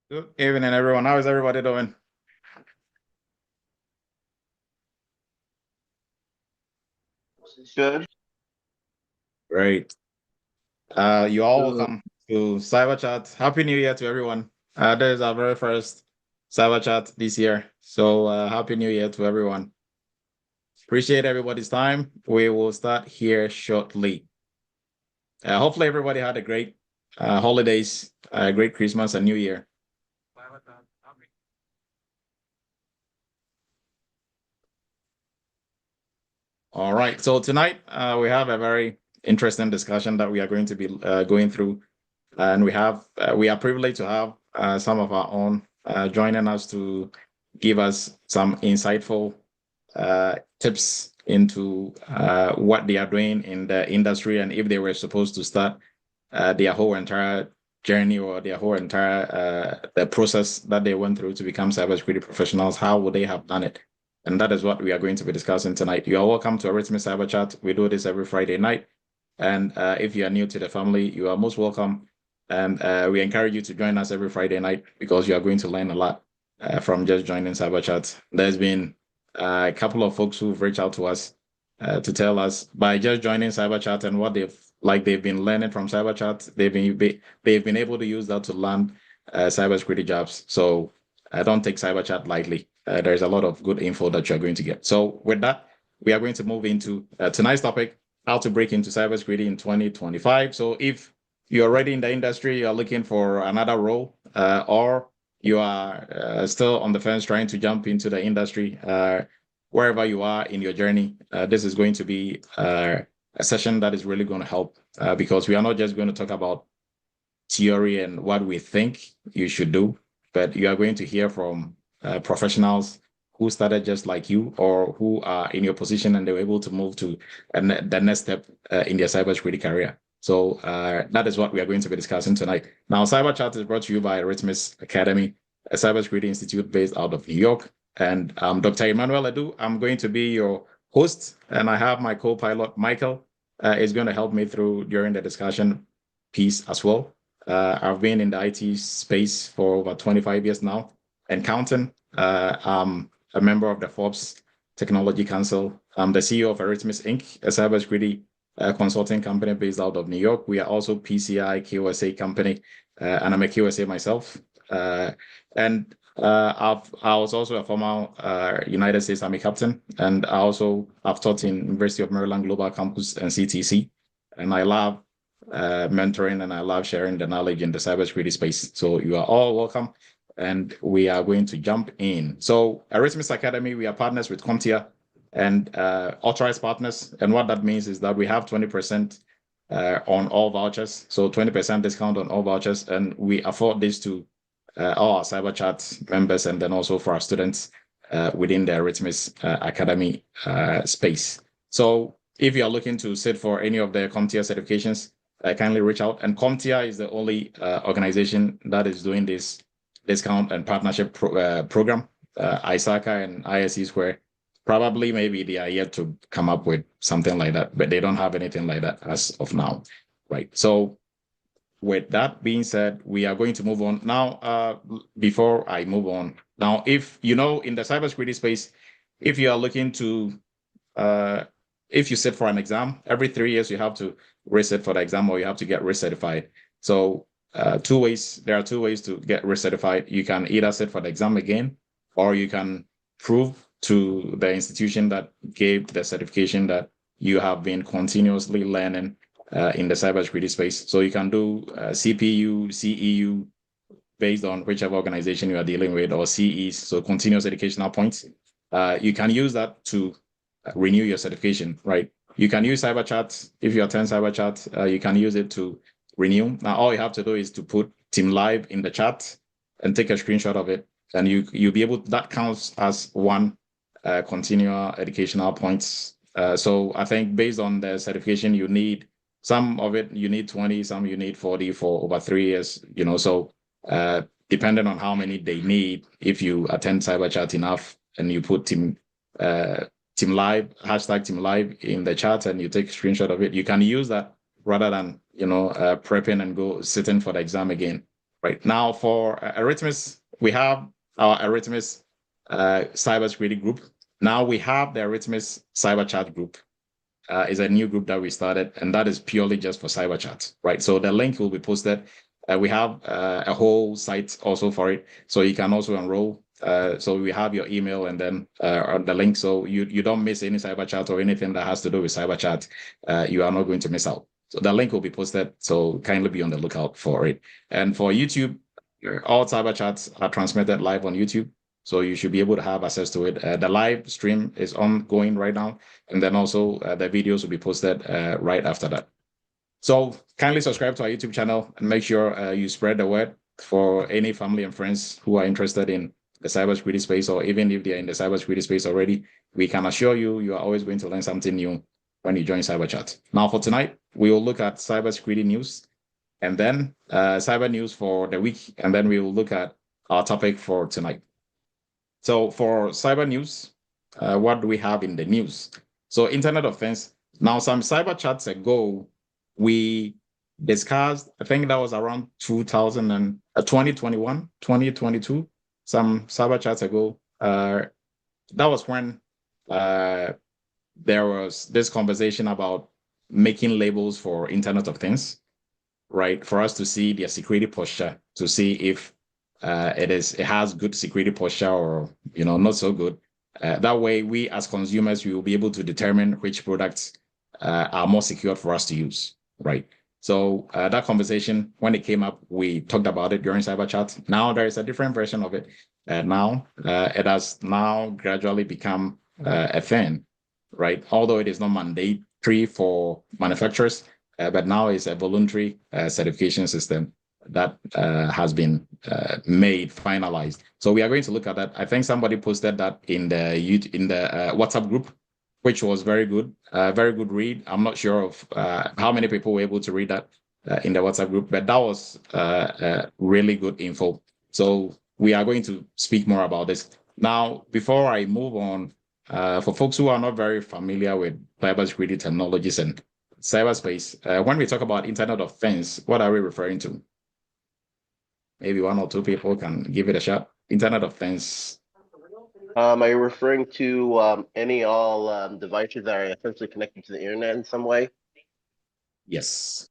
Good evening, everyone. How is everybody doing? Good. Great. You all Good. welcome to Cyber Chat. Happy New Year to everyone. This is our very first Cyber Chat this year. So Happy New Year to everyone. Appreciate everybody's time. We will start here shortly. Hopefully everybody had a great holidays, great Christmas and New Year. All right. So tonight we have a very interesting discussion that we are going to be going through. And we are privileged to have some of our own joining us to give us some insightful tips into what they are doing in the industry, and if they were supposed to start their whole entire journey or their whole entire the process that they went through to become cybersecurity professionals, how would they have done it? And that is what we are going to be discussing tonight. You are welcome to Arithmos Cyber Chat. We do this every Friday night. And if you are new to the family, you are most welcome. And we encourage you to join us every Friday night because you are going to learn a lot from just joining Cyber Chat. There's been a couple of folks who've reached out to us to tell us by just joining Cyber Chat and what they've been learning from Cyber Chat, they've been able to use that to land cybersecurity jobs. So don't take Cyber Chat lightly. There's a lot of good info that you're going to get. So with that, we are going to move into tonight's topic: how to break into cybersecurity in 2025. So if you're already in the industry, you're looking for another role, or you are still on the fence trying to jump into the industry, wherever you are in your journey, this is going to be a session that is really going to help because we are not just going to talk about theory and what we think you should do, but you are going to hear from professionals who started just like you or who are in your position and they were able to move to the next step in their cybersecurity career. So that is what we are going to be discussing tonight. Now, Cyber Chat is brought to you by Eretmis Academy, a cybersecurity institute based out of New York. And Dr. Emmanuel Edu, I'm going to be your host, and I have my co-pilot, Michael, is going to help me through during the discussion piece as well. I've been in the IT space for over 25 years now and counting. I'm a member of the Forbes Technology Council. I'm the CEO of Eretmis Inc., a cybersecurity consulting company based out of New York. We are also PCI QSA company, and I'm a QSA myself. And I was also a former United States Army captain, and I've taught in University of Maryland Global Campus and CTC. And I love mentoring and I love sharing the knowledge in the cybersecurity space. So you are all welcome, and we are going to jump in. So Arithmos Academy, we are partners with CompTIA and authorized partners. And what that means is that we have 20% on all vouchers. So 20% discount on all vouchers. And we afford this to all our Cyber Chat members and then also for our students within the Eretmis Academy space. So if you are looking to sit for any of the CompTIA certifications, kindly reach out. And CompTIA is the only organization that is doing this discount and partnership program. ISACA and ISE Square, probably maybe they are yet to come up with something like that, but they don't have anything like that as of now, right? So with that being said, we are going to move on now. Before I move on, now, if you know, in the cybersecurity space, if you are looking to, if you sit for an exam every 3 years, you have to resit for the exam or you have to get recertified. So there are two ways to get recertified. You can either sit for the exam again, or you can prove to the institution that gave the certification that you have been continuously learning in the cybersecurity space. So you can do CPU, CEU, based on whichever organization you are dealing with, or CEs, so continuous educational points. You can use that to renew your certification, right? You can use CyberChat. If you attend CyberChat, you can use it to renew. Now, all you have to do is to put Team Live in the chat and take a screenshot of it. And you'll be able, that counts as one continual educational points. So I think based on the certification you need, some of it you need 20, some you need 40 for over 3 years, so depending on how many they need, if you attend cyber chat enough and you put team live, hashtag team live in the chat and you take a screenshot of it, you can use that rather than prepping and go sitting for the exam again, Right now for Eretmis, we have our Eretmis Cybersecurity group. Now we have the Eretmis Cyber Chat group. Is a new group that we started, and that is purely just for cyber chat, right? So the link will be posted. We have a whole site also for it, so you can also enroll. So we have your email and then the link, so you don't miss any cyber chat or anything that has to do with cyber chat. You are not going to miss out. So the link will be posted, so kindly be on the lookout for it. And for YouTube, all cyber chats are transmitted live on YouTube. So you should be able to have access to it. The live stream is ongoing right now. And then also the videos will be posted right after that. So kindly subscribe to our YouTube channel and make sure you spread the word for any family and friends who are interested in the cybersecurity space, or even if they're in the cybersecurity space already. We can assure you, you are always going to learn something new when you join Cyber Chat. Now for tonight, we will look at cybersecurity news and then cyber news for the week. And then we will look at our topic for tonight. So for cyber news, what do we have in the news? So Internet of Things. Now, some cyber chats ago, we discussed, I think that was around 2021, 2022, some cyber chats ago. That was when there was this conversation about making labels for Internet of Things, right? For us to see their security posture, to see if it has good security posture or not so good. That way, we as consumers, we will be able to determine which products are more secure for us to use, right? So that conversation, when it came up, we talked about it during Cyber Chat. Now there is a different version of it. Now it has now gradually become a thing, right? Although it is not mandatory for manufacturers, but now it's a voluntary certification system that has been made, finalized. So we are going to look at that. I think somebody posted that in the WhatsApp group, which was very good read. I'm not sure of how many people were able to read that in the WhatsApp group, but that was really good info. So we are going to speak more about this. Now, before I move on, for folks who are not very familiar with cybersecurity technologies and cyberspace, when we talk about Internet of Things, what are we referring to? Maybe one or two people can give it a shot. Internet of Things. Are you referring to all devices that are essentially connected to the internet in some way? Yes.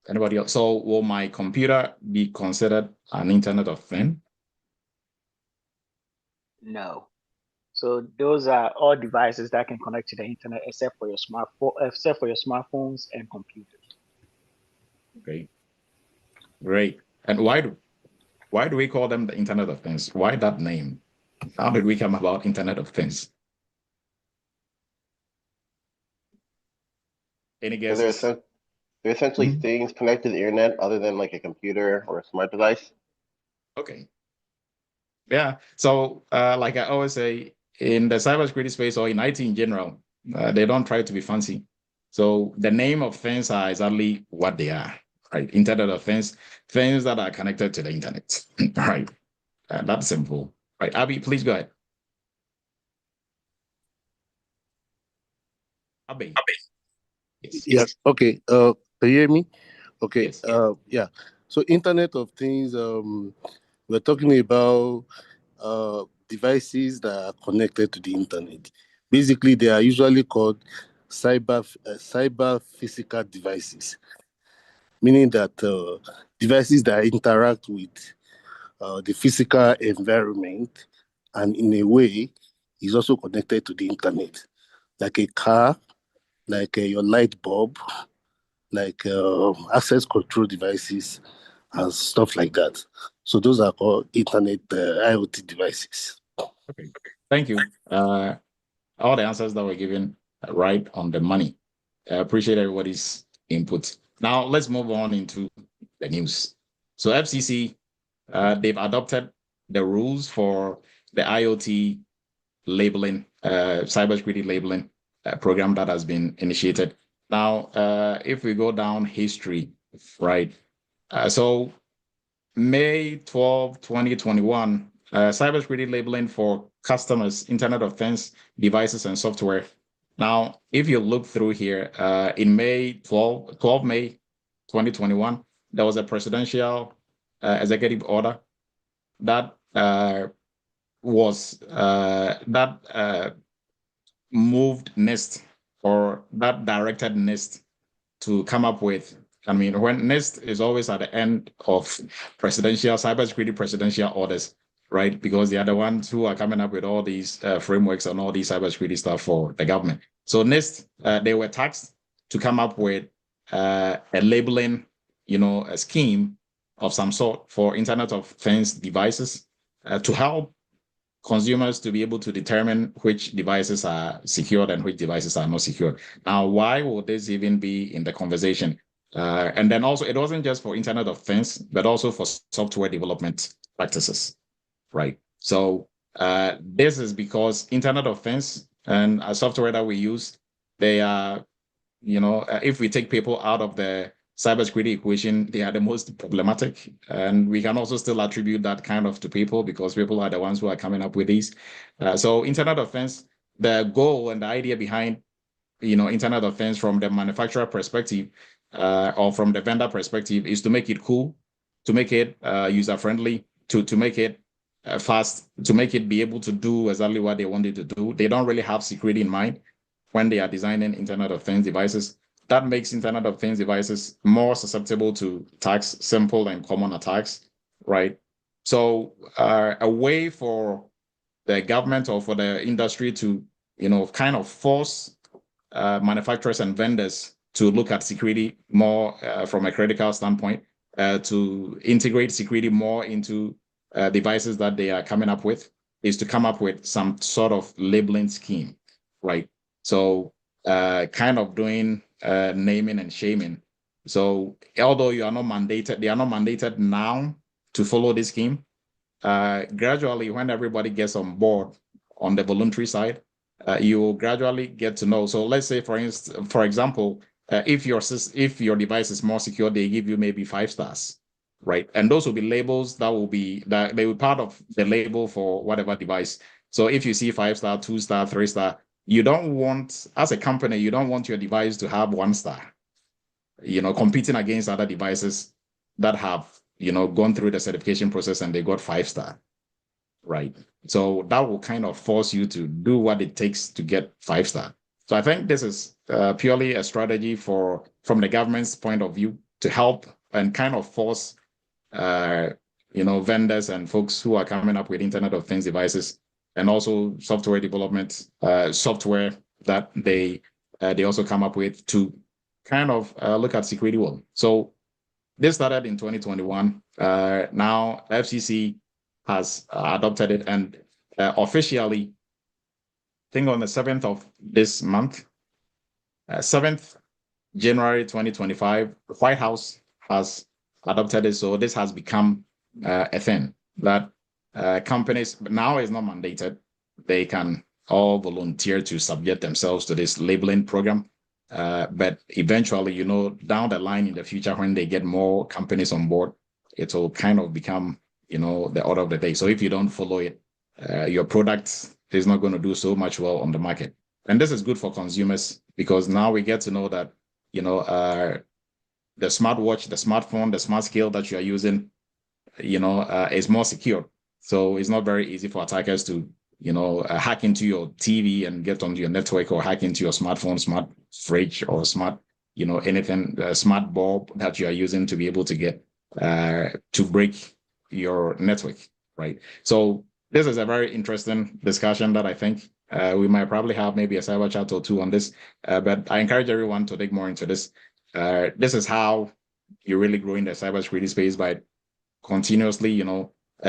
Anybody else? So will my computer be considered an Internet of Things? No. So those are all devices that can connect to the internet, except for your smartphones and computers. Okay. Great. And why do we call them the Internet of Things? Why that name? How did we come about Internet of Things? Any guesses? They're essentially things connected to the internet other than like a computer or a smart device. Okay. Yeah. So like I always say, in the cybersecurity space or in IT in general, they don't try to be fancy. So the name of things are exactly what they are, right? Internet of Things, things that are connected to the internet, right? That's simple, right? Abby, please go ahead. Abby. Yes. Yes. Okay. Can you hear me? Okay. Yes. Yeah. So Internet of Things. We're talking about devices that are connected to the internet. Basically, they are usually called cyber physical devices, meaning that devices that interact with the physical environment and in a way is also connected to the internet, like a car, like your light bulb, like access control devices and stuff like that. So those are called internet IoT devices. Okay. Thank you. All the answers that were given right on the money. I appreciate everybody's input. Now let's move on into the news. So FCC, they've adopted the rules for the IoT labeling, cybersecurity labeling program that has been initiated. Now, if we go down history, right? So May 12, 2021, cybersecurity labeling for customers, Internet of Things devices and software. Now, if you look through here, in May 12 May 2021, there was a presidential executive order that moved NIST, or that directed NIST to come up with. I mean, when NIST is always at the end of cybersecurity presidential orders, right? Because they are the ones who are coming up with all these frameworks and all these cybersecurity stuff for the government. So NIST, they were tasked to come up with a labeling, a scheme of some sort for Internet of Things devices to help consumers to be able to determine which devices are secured and which devices are not secured. Now, why would this even be in the conversation? And then also, it wasn't just for Internet of Things, but also for software development practices, right? So this is because Internet of Things and software that we use, they are, if we take people out of the cybersecurity equation, they are the most problematic. And we can also still attribute that kind of to people because people are the ones who are coming up with these. So Internet of Things, the goal and the idea behind, Internet of Things from the manufacturer perspective or from the vendor perspective is to make it cool, to make it user-friendly, to make it fast, to make it be able to do exactly what they want it to do. They don't really have security in mind when they are designing Internet of Things devices. That makes Internet of Things devices more susceptible to attacks, simple and common attacks, right? So a way for the government or for the industry to, kind of force manufacturers and vendors to look at security more from a critical standpoint, to integrate security more into devices that they are coming up with, is to come up with some sort of labeling scheme, right? So kind of doing naming and shaming. So although they are not mandated now to follow this scheme, gradually when everybody gets on board on the voluntary side, you will gradually get to know. So let's say, for example, if your device is more secure, they give you maybe 5 stars, right? And those will be labels they will be part of the label for whatever device. So if you see 5-star, 2-star, 3-star, you don't want, as a company, you don't want your device to have 1 star, competing against other devices that have, gone through the certification process and they got 5-star, right? So that will kind of force you to do what it takes to get 5-star. So I think this is purely a strategy from the government's point of view to help and kind of force, vendors and folks who are coming up with Internet of Things devices and also software development, software that they also come up with to kind of look at security well. So this started in 2021. Now FCC has adopted it, and officially, I think on the 7th of this month, 7th January 2025, the White House has adopted it. So this has become a thing that companies, but now is not mandated. They can all volunteer to subject themselves to this labeling program. But eventually, down the line in the future, when they get more companies on board, it will kind of become, the order of the day. So if you don't follow it, your product is not going to do so much well on the market. And this is good for consumers because now we get to know that, the smartwatch, the smartphone, the smart scale that you are using, is more secure. So it's not very easy for attackers to, hack into your TV and get onto your network, or hack into your smartphone, smart fridge, or smart, anything, smart bulb that you are using to be able to get to break your network, right? So this is a very interesting discussion that I think we might probably have maybe a cyber chat or 2 on this, but I encourage everyone to dig more into this. This is how you really grow in the cybersecurity space, by continuously,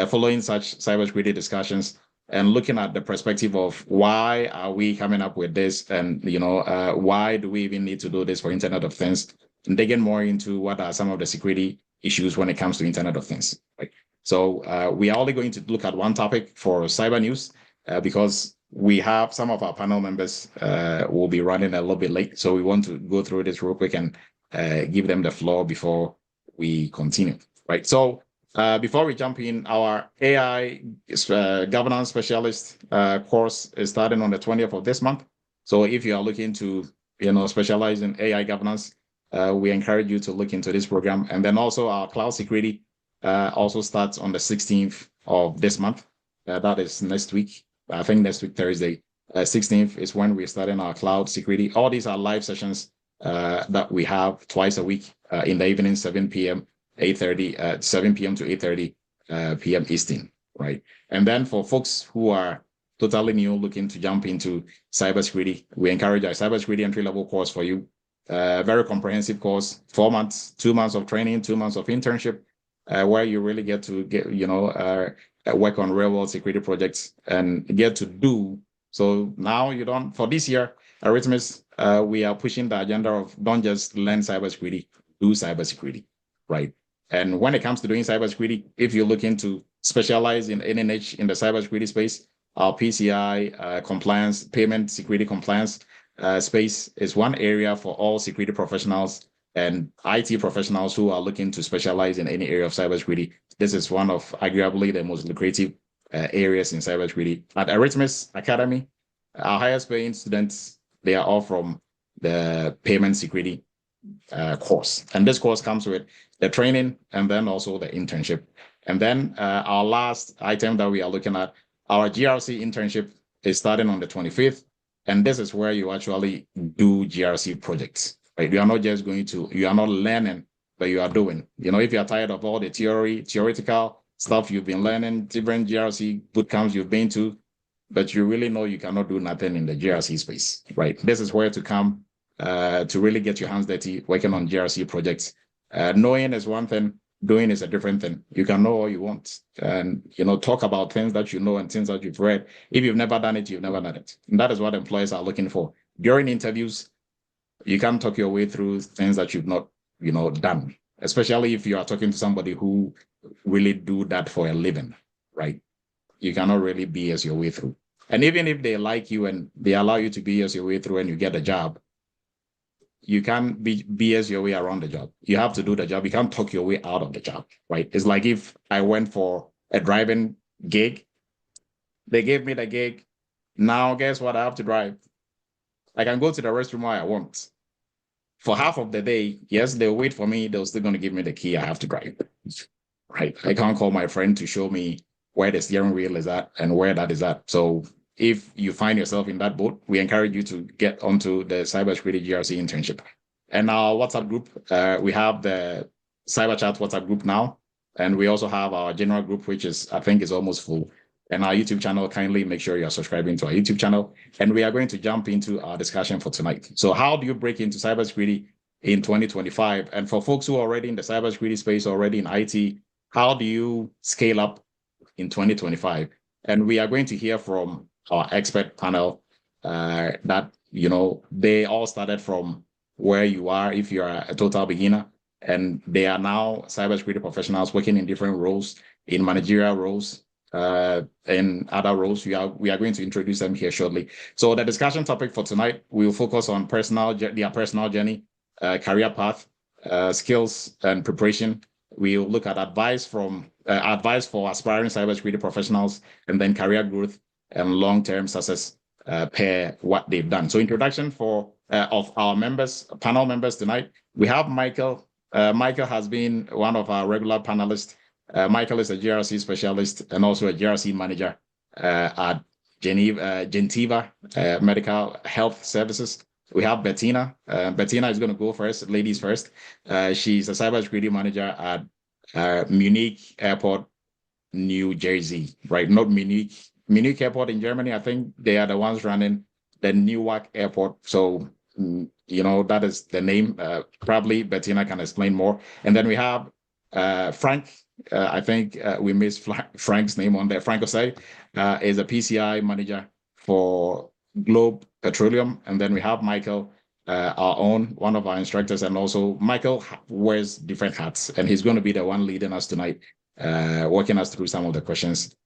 following such cybersecurity discussions and looking at the perspective of why are we coming up with this, and why do we even need to do this for Internet of Things, and digging more into what are some of the security issues when it comes to Internet of Things. Right? So we are only going to look at one topic for cyber news because we have some of our panel members will be running a little bit late, so we want to go through this real quick and give them the floor before we continue. Right? So before we jump in, our AI governance specialist course is starting on the 20th of this month. So if you are looking to, specialize in AI governance, we encourage you to look into this program. And then also our cloud security also starts on the 16th of this month. That is next week. I think next week, Thursday. 16th is when we're starting our cloud security. All these are live sessions that we have twice a week in the evening, 7 p.m., 8:30, 7 p.m. to 8:30 p.m. Eastern, right? And then for folks who are totally new, looking to jump into cybersecurity, we encourage our cybersecurity entry-level course for you. Very comprehensive course, 4 months, 2 months of training, 2 months of internship, where you really get to work on real-world security projects and get to do. So now you don't, for this year, Arithmos, we are pushing the agenda of don't just learn cybersecurity, do cybersecurity, right? And when it comes to doing cybersecurity, if you're looking to specialize in any niche in the cybersecurity space, our PCI compliance, payment security compliance space is one area for all security professionals and IT professionals who are looking to specialize in any area of cybersecurity. This is one of arguably the most lucrative areas in cybersecurity. At Eretmis Academy, our highest paying students, they are all from the payment security course. And this course comes with the training and then also the internship. And then our last item that we are looking at, our GRC internship is starting on the 25th. And this is where you actually do GRC projects, right? You are not just you are not learning, but you are doing. If you are tired of all the theoretical stuff you've been learning, different GRC bootcamps you've been to, but you really know you cannot do nothing in the GRC space, right? This is where to come to really get your hands dirty working on GRC projects. Knowing is one thing, doing is a different thing. You can know all you want and, talk about things that you know and things that you've read. If you've never done it, you've never done it. And that is what employers are looking for. During interviews, you can't talk your way through things that you've not, done, especially if you are talking to somebody who really do that for a living, right? You cannot really BS your way through. And even if they like you and they allow you to BS your way through and you get a job, you can't BS your way around the job. You have to do the job. You can't talk your way out of the job, right? It's like if I went for a driving gig, they gave me the gig. Now, guess what? I have to drive. I can go to the restroom where I want. For half of the day, yes, they'll wait for me. They're still going to give me the key. I have to drive, right? I can't call my friend to show me where the steering wheel is at and where that is at. So if you find yourself in that boat, we encourage you to get onto the Cybersecurity GRC internship. And our WhatsApp group, we have the Cyber Chat WhatsApp group now. And we also have our general group, which I think is almost full. And our YouTube channel, kindly make sure you're subscribing to our YouTube channel. And we are going to jump into our discussion for tonight. So how do you break into cybersecurity in 2025? And for folks who are already in the cybersecurity space, already in IT, how do you scale up in 2025? And we are going to hear from our expert panel that, they all started from where you are if you are a total beginner. And they are now cybersecurity professionals working in different roles, in managerial roles, and other roles. We are going to introduce them here shortly. So the discussion topic for tonight, we will focus on their personal journey, career path, skills and preparation. We'll look at advice for aspiring cybersecurity professionals, and then career growth and long-term success per what they've done. So introduction of our panel members tonight. We have Michael. Michael has been one of our regular panelists. Michael is a GRC specialist and also a GRC manager at Gentiva Medical Health Services. We have Bettina. Bettina is going to go first, ladies first. She's a cybersecurity manager at Munich Airport, New Jersey, right? Not Munich. Munich Airport in Germany, I think they are the ones running the Newark Airport. So, that is the name. Probably Bettina can explain more. And then we have Frank. I think we missed Frank's name on there. Frank Osei is a PCI manager for Globe Petroleum. And then we have Michael, one of our instructors. And also Michael wears different hats, and he's going to be the one leading us tonight, walking us through some of the questions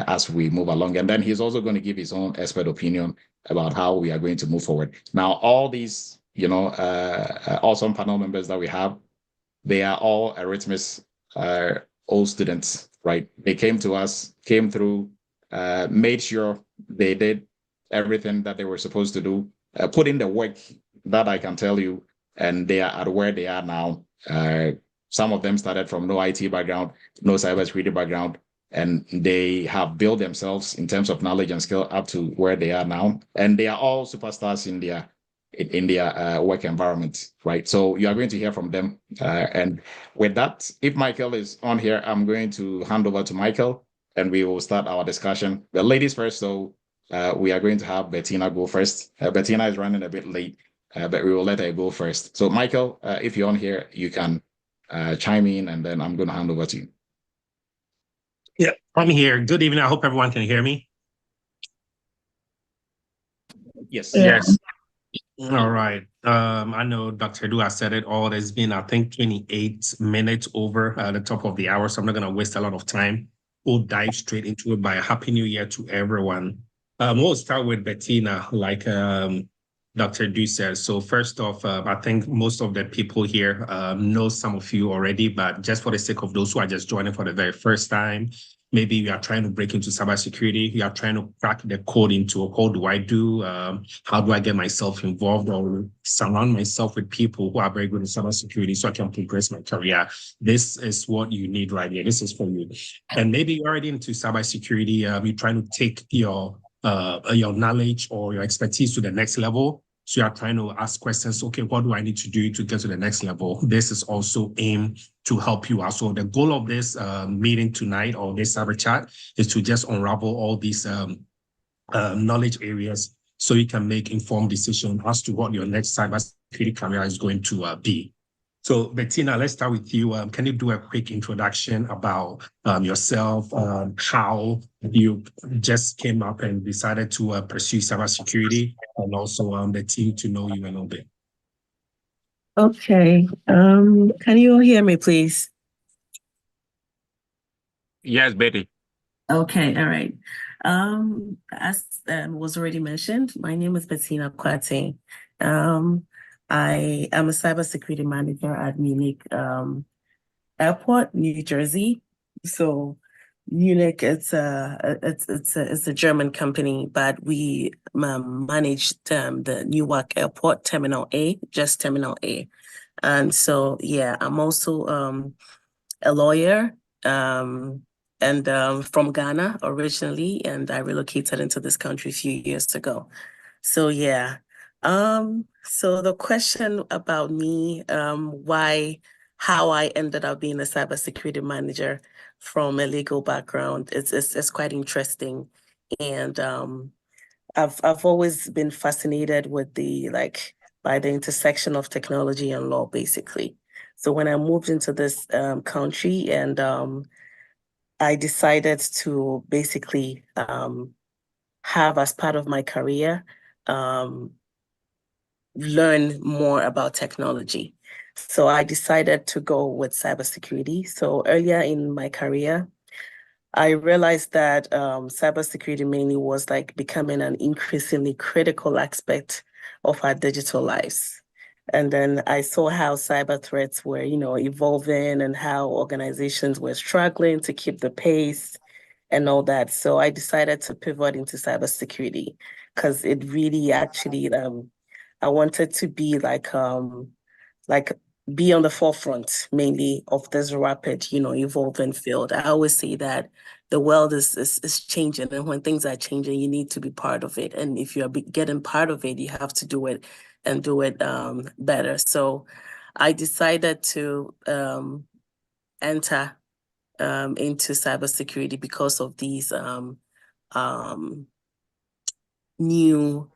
as we move along. And then he's also going to give his own expert opinion about how we are going to move forward. Now, all these, awesome panel members that we have, they are all Eretmis old students, right? They came to us, came through, made sure they did everything that they were supposed to do, put in the work that I can tell you and they are at where they are now. Some of them started from no IT background, no cybersecurity background, and they have built themselves in terms of knowledge and skill up to where they are now. And they are all superstars in their work environment, right? So you are going to hear from them. And with that, if Michael is on here, I'm going to hand over to Michael and we will start our discussion. The ladies first, so we are going to have Bettina go first. Bettina is running a bit late, but we will let her go first. So Michael, if you're on here, you can chime in and then I'm going to hand over to you. Yeah, I'm here. Good evening. I hope everyone can hear me. Yes. Yes. All right. I know Dr. Edu has said it all. There's been, I think, 28 minutes over the top of the hour, so I'm not going to waste a lot of time. We'll dive straight into it by a Happy New Year to everyone. We'll start with Bettina, like Dr. Edu said. So first off, I think most of the people here know some of you already, but just for the sake of those who are just joining for the very first time, maybe you are trying to break into cybersecurity, you are trying to crack the code into what do I do? How do I get myself involved or surround myself with people who are very good in cybersecurity so I can progress my career? This is what you need right here. This is for you. And maybe you're already into cybersecurity, you're trying to take your knowledge or your expertise to the next level. So you are trying to ask questions, okay, what do I need to do to get to the next level? This is also aimed to help you out. So the goal of this meeting tonight or this cyber chat is to just unravel all these knowledge areas so you can make informed decisions as to what your next cybersecurity career is going to be. So Bettina, let's start with you. Can you do a quick introduction about yourself, how you just came up and decided to pursue cybersecurity, and also the team to know you a little bit? Okay. Can you hear me, please? Yes, Betty. Okay, all right. As was already mentioned, my name is Bettina Kwate. I am a cybersecurity manager at Munich Airport, New Jersey. So Munich, it's a German company, but we manage the Newark Airport Terminal A, just Terminal A. And so, yeah, I'm also a lawyer and from Ghana originally, and I relocated into this country a few years ago. So, yeah. So the question about me, how I ended up being a cybersecurity manager from a legal background, it's quite interesting. And I've always been fascinated with by the intersection of technology and law, basically. So when I moved into this country and I decided to basically have as part of my career, learn more about technology. So I decided to go with cybersecurity. So earlier in my career, I realized that cybersecurity mainly was like becoming an increasingly critical aspect of our digital lives. And then I saw how cyber threats were, evolving and how organizations were struggling to keep the pace and all that. So I decided to pivot into cybersecurity because it really actually, I wanted to be be on the forefront mainly of this rapid, evolving field. I always say that the world is changing, and when things are changing, you need to be part of it. And if you're getting part of it, you have to do it and do it better. So I decided to enter into cybersecurity because of these new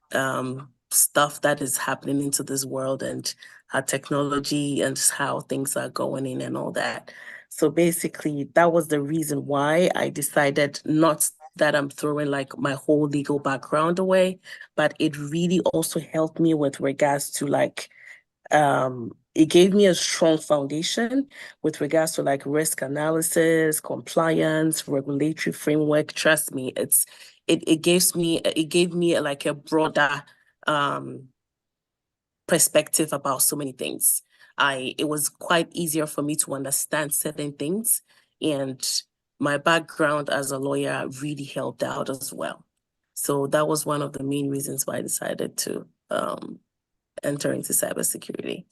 stuff that is happening into this world and our technology and how things are going in and all that. So basically, that was the reason why I decided not that I'm throwing like my whole legal background away, but it really also helped me with regards to it gave me a strong foundation with regards to like risk analysis, compliance, regulatory framework. Trust me, it gave me like a broader perspective about so many things. It was quite easier for me to understand certain things, and my background as a lawyer really helped out as well. So that was one of the main reasons why I decided to enter into cybersecurity.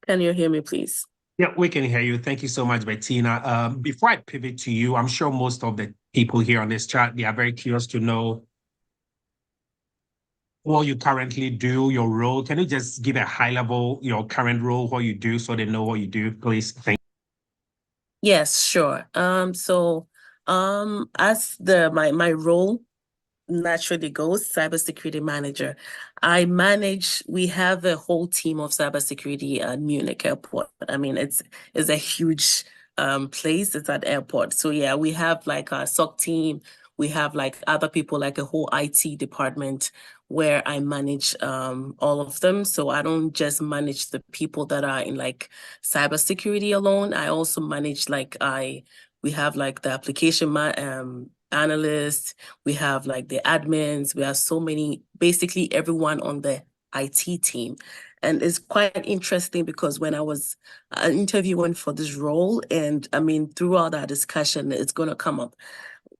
Can you hear me, please? Yeah, we can hear you. Thank you so much, Bettina. Before I pivot to you, I'm sure most of the people here on this chat, they are very curious to know what you currently do, your role. Can you just give a high level, your current role, what you do, so they know what you do, please? Thank you. Yes, sure. As my role naturally goes, cybersecurity manager. We have a whole team of cybersecurity at Munich Airport. I mean, it's a huge place. It's at airport. So yeah, we have like our SOC team. We have like other people, like a whole IT department where I manage all of them. So I don't just manage the people that are in like cybersecurity alone. I also manage we have like the application analysts, we have like the admins, we have so many, basically everyone on the IT team. And it's quite interesting because when I was interviewing for this role, and I mean, throughout our discussion, it's going to come up.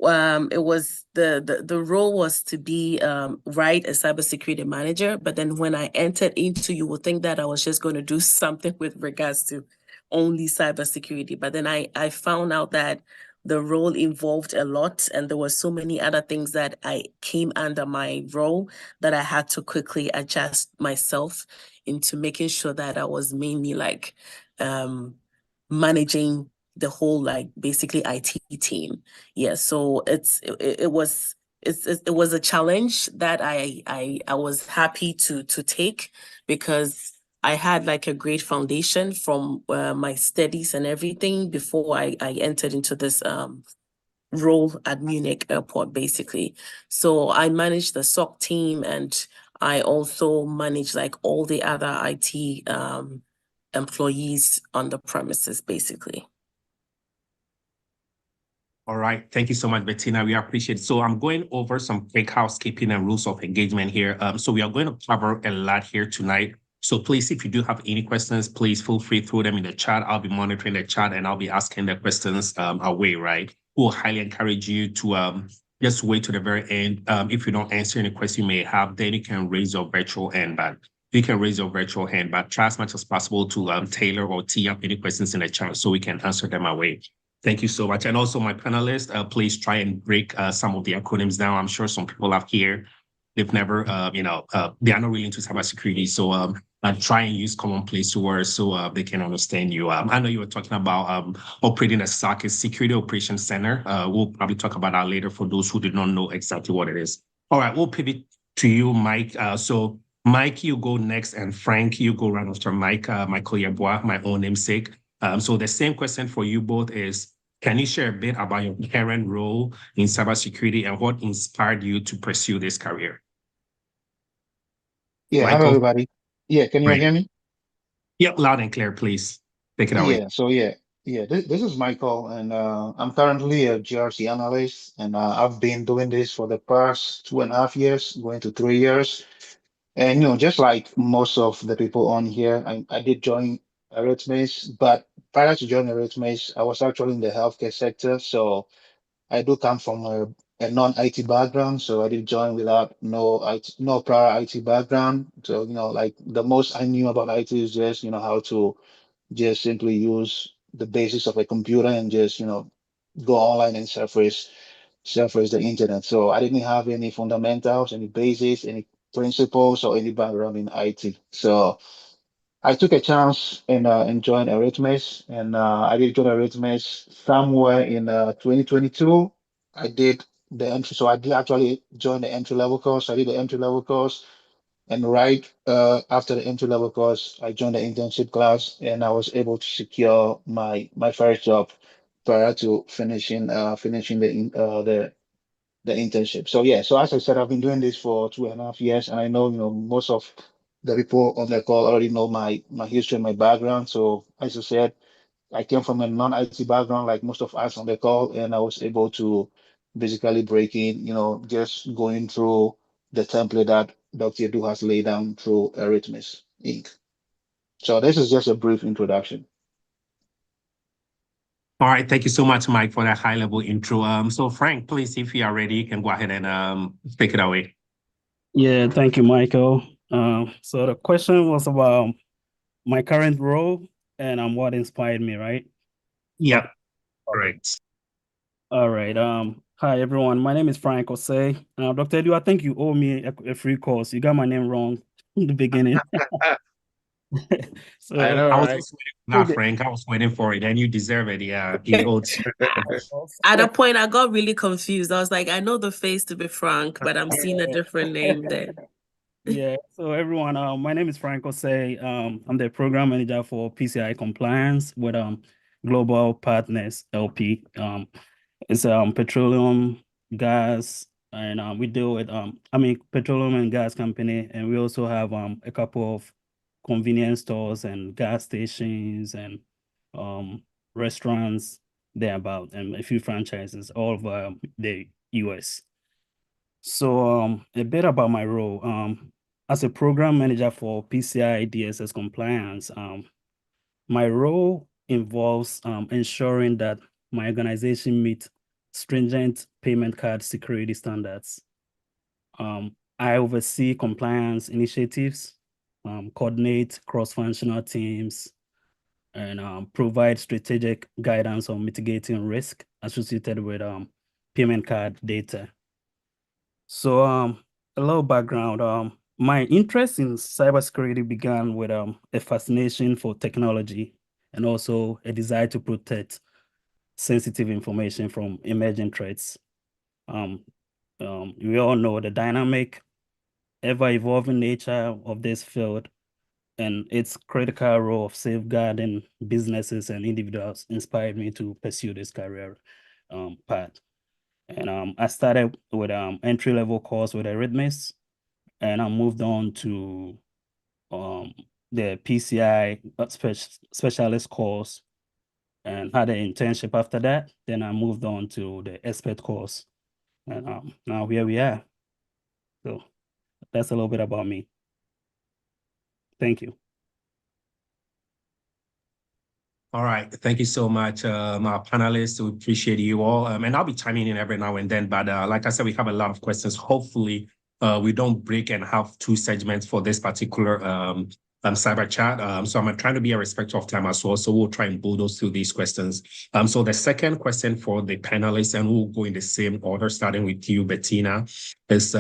It was the role was to be a cybersecurity manager, but then when I entered into, you would think that I was just going to do something with regards to only cybersecurity, but then I found out that the role involved a lot, and there were so many other things that I came under my role that I had to quickly adjust myself into making sure that I was mainly like managing the whole like basically IT team. Yeah, so it was a challenge that I was happy to take, because I had like a great foundation from my studies and everything before I entered into this role at Munich Airport, basically. So I managed the SOC team, and I also manage like all the other IT employees on the premises, basically. All right. Thank you so much, Bettina. We appreciate it. So I'm going over some quick housekeeping and rules of engagement here. So we are going to cover a lot here tonight. So please, if you do have any questions, please feel free to throw them in the chat. I'll be monitoring the chat and I'll be asking the questions away, right? We'll highly encourage you to just wait to the very end. If you don't answer any question you may have, then you can raise your virtual hand, but try as much as possible to tailor or tee up any questions in the chat so we can answer them away. Thank you so much. And also my panelists, please try and break some of the acronyms down. I'm sure some people up here, they've never, they are not really into cybersecurity. So try and use commonplace words so they can understand you. I know you were talking about operating a SOC, a Security Operations Center. We'll probably talk about that later for those who did not know exactly what it is. All right, we'll pivot to you, Mike. So Mike, you go next, and Frank, you go right after Mike, Michael Yeboah, my own namesake. So the same question for you both is, can you share a bit about your current role in cybersecurity and what inspired you to pursue this career? Yeah, Michael? hello everybody. Yeah, can you Great. hear me? Yep, loud and clear, please. Take it away. This is Michael, and I'm currently a GRC analyst, and I've been doing this for the past 2.5 years, going to 3 years. And just like most of the people on here, I did join Eretmis, but prior to joining Eretmis, I was actually in the healthcare sector. So I do come from a non-IT background, so I did join without no prior IT background. So like the most I knew about IT is just how to just simply use the basics of a computer and just go online and surface the internet. So I didn't have any fundamentals, any basics, any principles, or any background in IT. So I took a chance and joined Arithmos, and I did join Arithmos somewhere in 2022. I did the entry, so I did actually join the entry level course. I did the entry level course, and right after the entry level course, I joined the internship class, and I was able to secure my first job prior to finishing the internship. So yeah, so as I said, I've been doing this for 2.5 years, and I know most of the people on the call already know my history and my background. So as I said, I came from a non-IT background like most of us on the call, and I was able to basically break in, just going through the template that Dr. Edu has laid down through Eretmis Inc. So this is just a brief introduction. All right, thank you so much, Mike, for that high-level intro. So Frank, please, if you are ready, you can go ahead and take it away. Yeah, thank you, Michael. So the question was about my current role and what inspired me, right? Yeah, correct. All right. Hi everyone. My name is Frank Osei. Dr. Edu, I think you owe me a free course. You got my name wrong in the beginning. So I know, I was right? just waiting for that, Frank. I was waiting for it, and you deserve it. Yeah, he owed you. At a point, I got really confused. I was like, I know the face to be Frank, but I'm seeing a different name there. Yeah. So everyone, my name is Frank Osei. I'm the program manager for PCI compliance with Global Partners LP. It's petroleum, gas, and we deal with petroleum and gas company, and we also have a couple of convenience stores and gas stations and restaurants thereabout, and a few franchises all over the US. So a bit about my role. As a program manager for PCI DSS compliance, my role involves ensuring that my organization meets stringent payment card security standards. I oversee compliance initiatives, coordinate cross-functional teams, and provide strategic guidance on mitigating risk associated with payment card data. So a little background. My interest in cybersecurity began with a fascination for technology and also a desire to protect sensitive information from emerging threats. We all know the dynamic, ever-evolving nature of this field and its critical role of safeguarding businesses and individuals inspired me to pursue this career path. And I started with entry-level course with Arithmos, and I moved on to the PCI specialist course and had an internship after that. Then I moved on to the expert course, and now here we are. So that's a little bit about me. Thank you. All right. Thank you so much, our panelists. We appreciate you all. And I'll be chiming in every now and then. But like I said, we have a lot of questions. Hopefully, we don't break and have two segments for this particular cyber chat. So I'm trying to be a respectful of time as well. So we'll try and bulldoze through these questions. So the second question for the panelists, and we'll go in the same order, starting with you, Bettina, is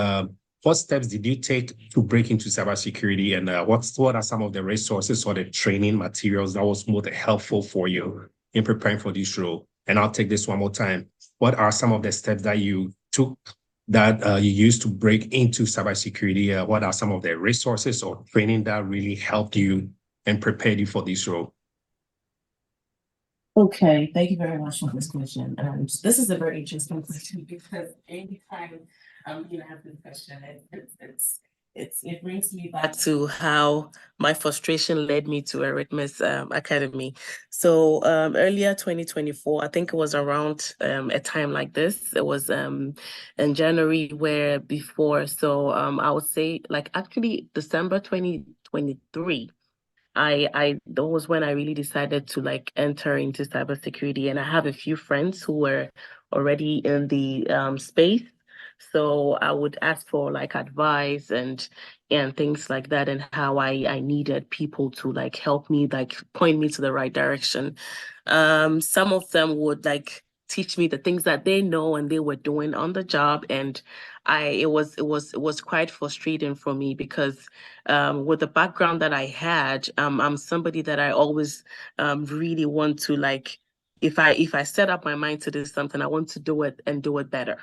what steps did you take to break into cybersecurity, and what are some of the resources or the training materials that was most helpful for you in preparing for this role? And I'll take this one more time. What are some of the steps that you took that you used to break into cybersecurity? What are some of the resources or training that really helped you and prepared you for this role? Okay, thank you very much for this question. This is a very interesting question because anytime you have this question, it brings me back to how my frustration led me to Eretmis Academy. So earlier 2024, I think it was around a time like this. It was in January where before. So I would say like actually December 2023. That was when I really decided to like enter into cybersecurity, and I have a few friends who were already in the space. So I would ask for like advice and things like that, and how I needed people to like help me, like point me to the right direction. Some of them would like teach me the things that they know and they were doing on the job, and it was quite frustrating for me because with the background that I had, I'm somebody that I always really want to like, if I set up my mind to do something, I want to do it and do it better.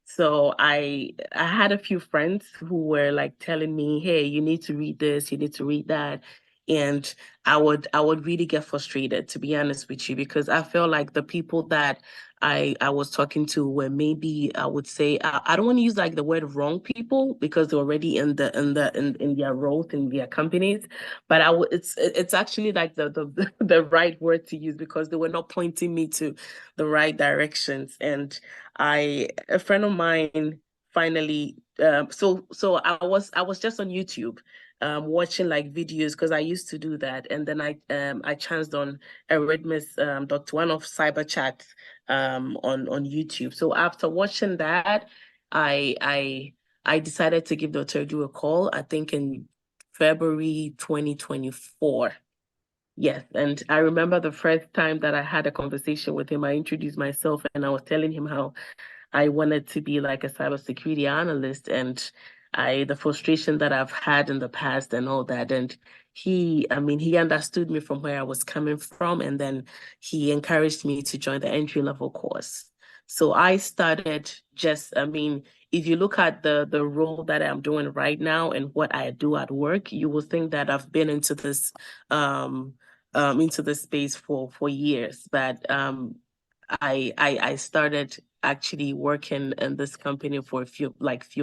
So I had a few friends who were like telling me, hey, you need to read this, you need to read that. And I would really get frustrated, to be honest with you, because I feel like the people that I was talking to were maybe, I would say, I don't want to use like the word wrong people because they're already in their roles in their companies, but it's actually like the right word to use because they were not pointing me to the right directions. And a friend of mine finally, so I was just on YouTube watching like videos because I used to do that, and then I chanced on Eretmis Dr. One of Cyber Chat on YouTube. So after watching that, I decided to give Dr. Edu a call, I think in February 2024. Yes, and I remember the first time that I had a conversation with him, I introduced myself and I was telling him how I wanted to be like a cybersecurity analyst and the frustration that I've had in the past and all that. And he understood me from where I was coming from. And then he encouraged me to join the entry-level course. So I started if you look at the role that I'm doing right now and what I do at work, you will think that I've been into this space for years. But I started actually working in this company for a few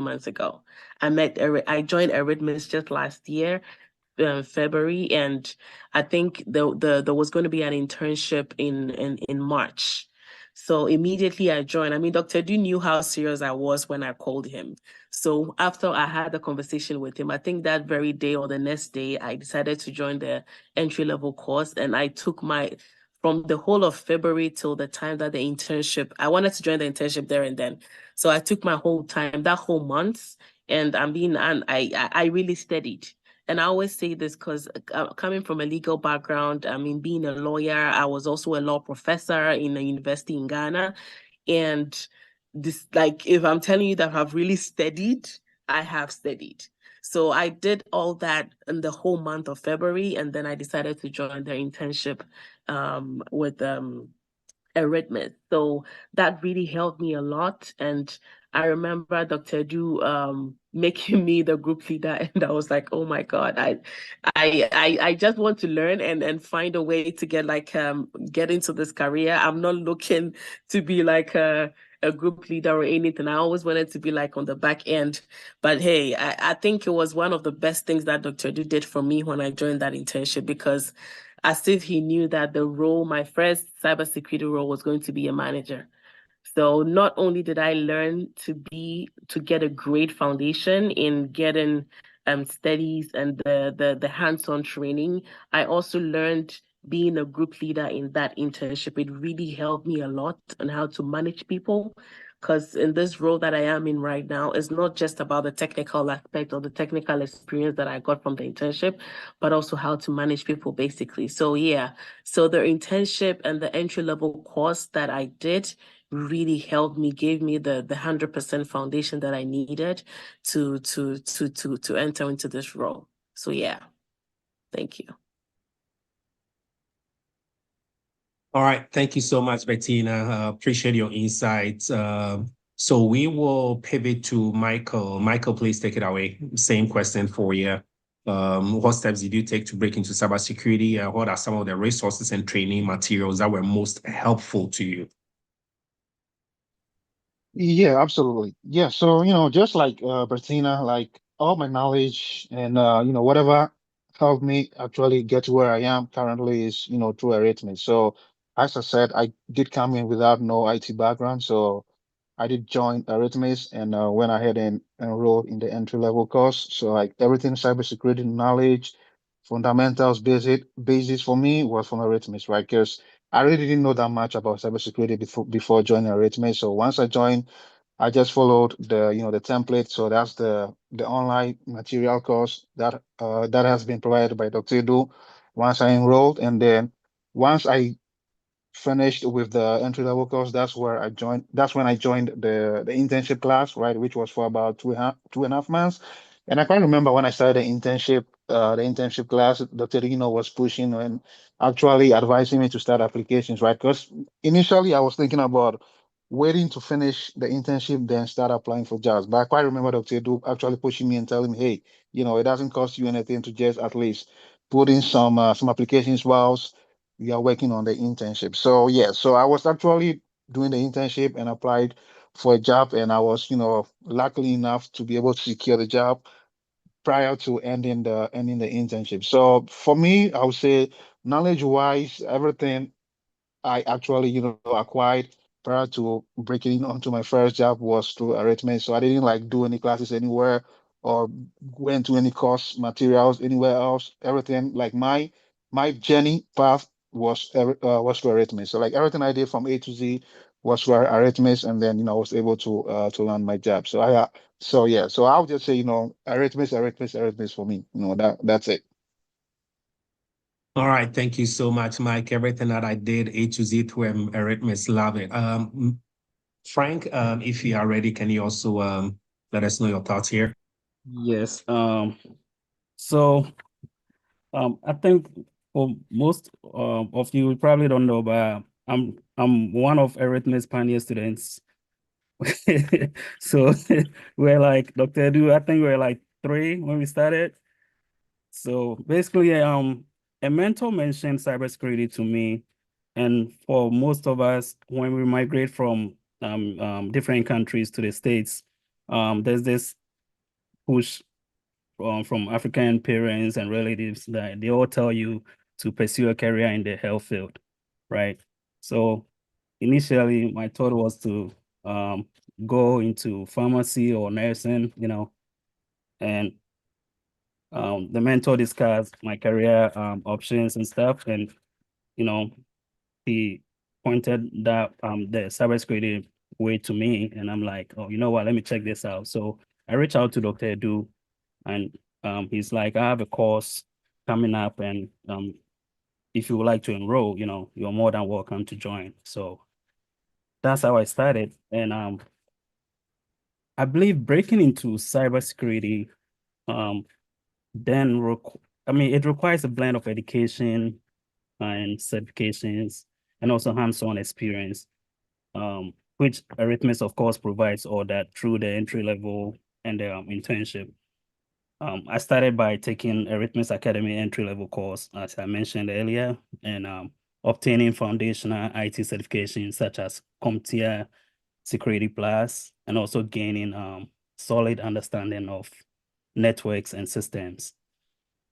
months ago. I joined Eretmis just last year, February, and I think there was going to be an internship in March. So immediately I joined. I mean, Dr. Du knew how serious I was when I called him. So after I had the conversation with him, I think that very day or the next day, I decided to join the entry-level course, and I took from the whole of February till the time that I wanted to join the internship there and then. So I took my whole time, that whole month, and I really studied. And I always say this because coming from a legal background, I mean, being a lawyer, I was also a law professor in a university in Ghana. And this, if I'm telling you that I've really studied, I have studied. So I did all that in the whole month of February, and then I decided to join their internship with Eretmis. So that really helped me a lot. And I remember Dr. Du making me the group leader, and I was like, oh my God, I just want to learn and find a way to get into this career. I'm not looking to be like a group leader or anything. I always wanted to be like on the back end. But hey, I think it was one of the best things that Dr. Du did for me when I joined that internship, because as if he knew that my first cybersecurity role was going to be a manager. So not only did I learn to get a great foundation in getting studies and the hands-on training, I also learned being a group leader in that internship. It really helped me a lot on how to manage people. Because in this role that I am in right now, it's not just about the technical aspect or the technical experience that I got from the internship, but also how to manage people, basically. So yeah, so the internship and the entry-level course that I did really helped me, gave me the 100% foundation that I needed to enter into this role. So yeah, thank you. All right. Thank you so much, Bettina. Appreciate your insights. So we will pivot to Michael. Michael, please take it away. Same question for you. What steps did you take to break into cybersecurity? What are some of the resources and training materials that were most helpful to you? Yeah, absolutely. Yeah, so just like Bertina, like all my knowledge and whatever helped me actually get to where I am currently is through Arithmos. So as I said, I did come in without no IT background, so I did join Arithmos and went ahead and enrolled in the entry-level course. So like everything cybersecurity knowledge, fundamentals, basis for me was from Arithmos, right? Because I really didn't know that much about cybersecurity before joining Arithmos. So once I joined, I just followed the template. So that's the online material course that has been provided by Dr. Edu. Once I enrolled, and then once I finished with the entry level course, that's when I joined the internship class, right, which was for about 2.5 months. And I can't remember when I started the internship class, Dr. Rino was pushing and actually advising me to start applications, right? Because initially I was thinking about waiting to finish the internship, then start applying for jobs. But I quite remember Dr. Edu actually pushing me and telling me, hey, it doesn't cost you anything to just at least put in some applications whilst we are working on the internship. So yeah, so I was actually doing the internship and applied for a job, and I was, luckily enough to be able to secure the job prior to ending the internship. So for me, I would say knowledge wise, everything I actually, acquired prior to breaking onto my first job was through Arithmos. So I didn't like do any classes anywhere or went to any course materials anywhere else. Everything like my journey path was through Arithmos. So like everything I did from A to Z was through Arithmos, and then I was able to land my job. So so I'll just say Arithmos for me. That's it. All right, thank you so much, Mike. Everything that I did A to Z through Eretmis, love it. Frank, if you are ready, can you also let us know your thoughts here? Yes. So I think for most of you probably don't know, but I'm one of Eretmis pioneer students. So we're like Dr. Edu, I think we're like 3 when we started. So basically, a mentor mentioned cybersecurity to me, and for most of us, when we migrate from different countries to the States, there's this push from African parents and relatives that they all tell you to pursue a career in the health field, right? So initially, my thought was to go into pharmacy or nursing, and the mentor discussed my career options and stuff, and he pointed that the cybersecurity way to me, and I'm like, oh, you know what? Let me check this out. So I reached out to Dr. Edu, and he's like, I have a course coming up, and if you would like to enroll, you're more than welcome to join. So that's how I started, and I believe breaking into cybersecurity then it requires a blend of education and certifications and also hands-on experience, which Arithmos, of course, provides all that through the entry level and the internship. I started by taking Eretmis Academy entry-level course, as I mentioned earlier, and obtaining foundational IT certifications such as CompTIA Security Plus, and also gaining solid understanding of networks and systems.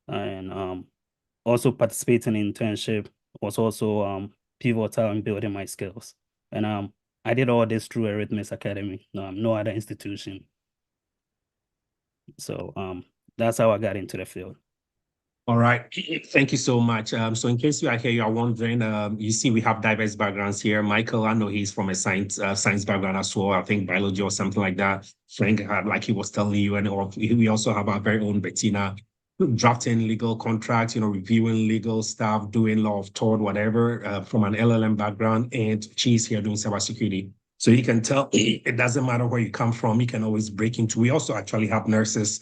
And also participating in internship was also pivotal in building my skills. And I did all this through Eretmis Academy, no other institution. So that's how I got into the field. All right, thank you so much. So in case you are here, you are wondering, you see we have diverse backgrounds here. Michael, I know he's from a science background as well, I think biology or something like that. Frank, like he was telling you, and we also have our very own Bettina, drafting legal contracts, reviewing legal stuff, doing law of tort, whatever, from an LLM background, and she's here doing cybersecurity. So you can tell it doesn't matter where you come from, you can always break into. We also actually have nurses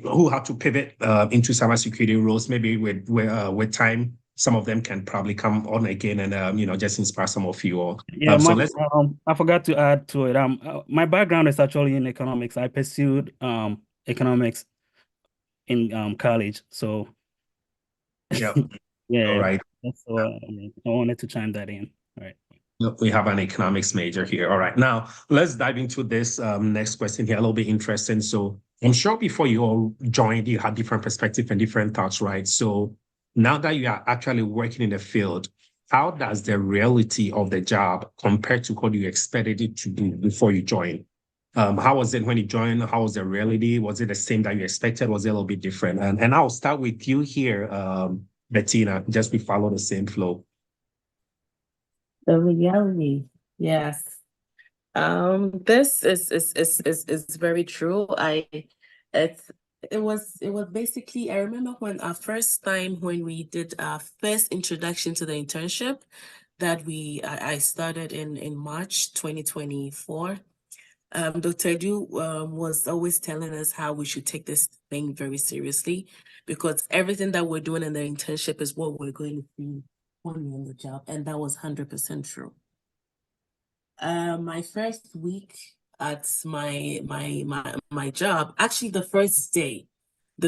who have to pivot into cybersecurity roles. Maybe with time, some of them can probably come on again and just inspire some of you all. Yeah, I forgot to add to it. My background is actually in economics. I pursued economics in college. So yeah, yeah, all right. That's I wanted to chime that in. All right. We have an economics major here. All right. Now, let's dive into this next question here, a little bit interesting. So I'm sure before you all joined, you had different perspectives and different thoughts, right? So now that you are actually working in the field, how does the reality of the job compare to what you expected it to do before you joined? How was it when you joined? How was the reality? Was it the same that you expected? Was it a little bit different? And I'll start with you here, Bettina, just we follow the same flow. The reality, yes. This is very true. It was basically, I remember when our first time when we did our first introduction to the internship that I started in March 2024. Dr. Edu was always telling us how we should take this thing very seriously, because everything that we're doing in the internship is what we're going to see when we're on the job, and that was 100% true. My first week at my job, actually the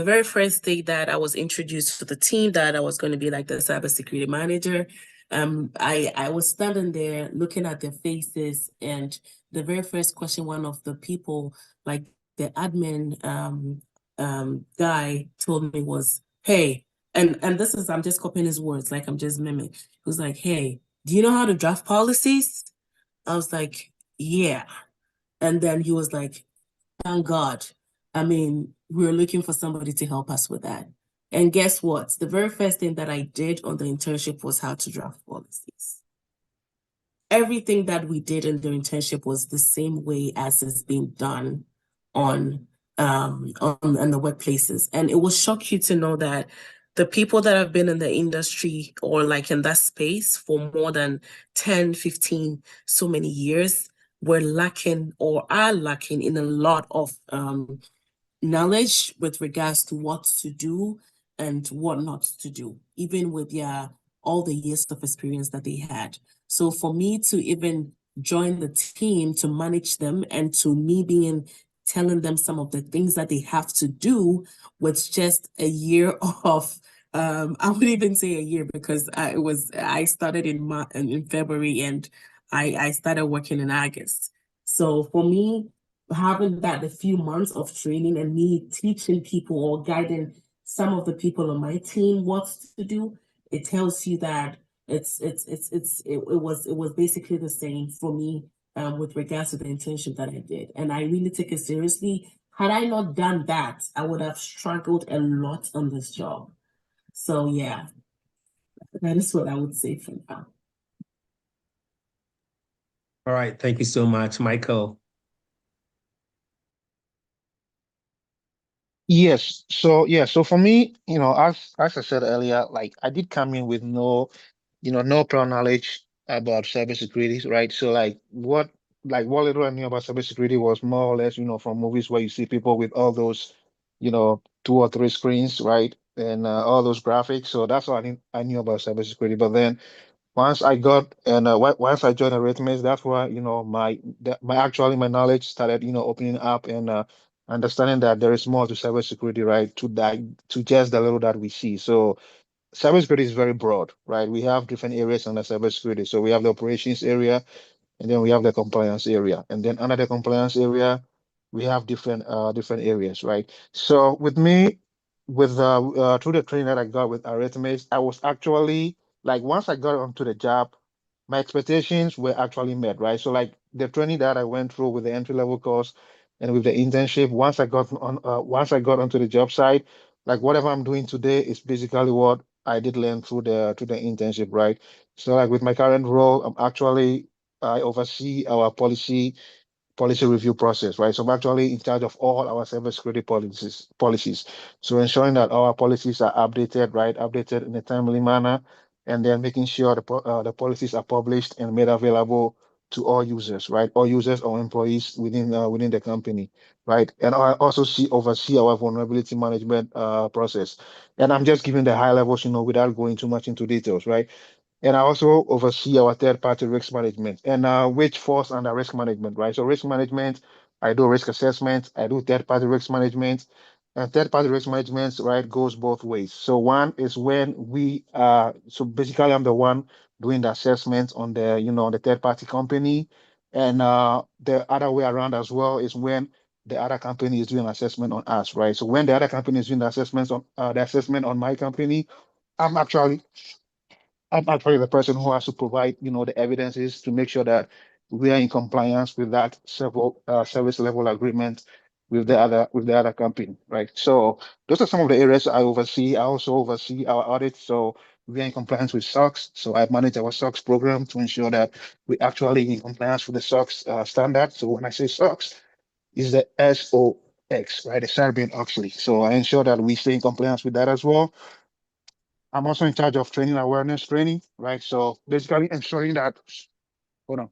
very first day that I was introduced to the team that I was going to be like the cybersecurity manager, I was standing there looking at their faces, and the very first question one of the people, like the admin guy, told me was, "Hey," and this is, I'm just copying his words, like I'm just mimicking. He was like, "Hey, do you know how to draft policies?" I was like, "Yeah." And then he was like, "Thank God. I mean, we're looking for somebody to help us with that." And guess what? The very first thing that I did on the internship was how to draft policies. everything that we did in the internship was the same way as is being done on the workplaces. And it will shock you to know that the people that have been in the industry or like in that space for more than 10, 15, so many years were lacking or are lacking in a lot of knowledge with regards to what to do and what not to do, even with all the years of experience that they had. So for me to even join the team to manage them and to me telling them some of the things that they have to do with just a year of I would even say a year because I started in February and I started working in August. So for me, having that a few months of training and me teaching people or guiding some of the people on my team what to do, it tells you that it was basically the same for me with regards to the internship that I did. And I really take it seriously. Had I not done that, I would have struggled a lot on this job. So yeah, that is what I would say for now. All right, thank you so much, Michael. Yes. So for me, as I said earlier, like I did come in with no prior knowledge about cybersecurity, right? So what little I knew about cybersecurity was more or less, from movies where you see people with all those, 2 or 3 screens, right? And all those graphics. So that's all I knew about cybersecurity. But then once I got and once I joined Arithmos, that's where my knowledge started opening up and understanding that there is more to cybersecurity, right? To just the little that we see. So cybersecurity is very broad, right? We have different areas under cybersecurity. So we have the operations area, and then we have the compliance area, and then under the compliance area, we have different areas, right? So with me, with through the training that I got with Arithmos, I was actually like once I got onto the job, my expectations were actually met, right? So like the training that I went through with the entry level course and with the internship, once I got onto the job site, like whatever I'm doing today is basically what I did learn through the internship, right? So like with my current role, I oversee our policy review process, right? So I'm actually in charge of all our cybersecurity policies. So ensuring that our policies are updated, right? Updated in a timely manner, and then making sure the policies are published and made available to all users, right? All users or employees within the company, right? And I also oversee our vulnerability management process. And I'm just giving the high levels, without going too much into details, right? And I also oversee our third-party risk management, and which falls under risk management, right? So risk management, I do risk assessment, I do third-party risk management, and third-party risk management, right, goes both ways. So one is when so basically I'm the one doing the assessment on the third-party company, and the other way around as well is when the other company is doing assessment on us, right? So when the other company is doing the assessment on my company, I'm actually I'm actually the person who has to provide, the evidences to make sure that we are in compliance with that several service level agreement with the other company, right? So those are some of the areas I oversee. I also oversee our audit. So we are in compliance with SOX. So I manage our SOX program to ensure that we actually in compliance with the SOX standard. So when I say SOX, is the SOX, right? The Sarbanes-Oxley. So I ensure that we stay in compliance with that as well. I'm also in charge of training awareness training, right? So basically ensuring that, hold on.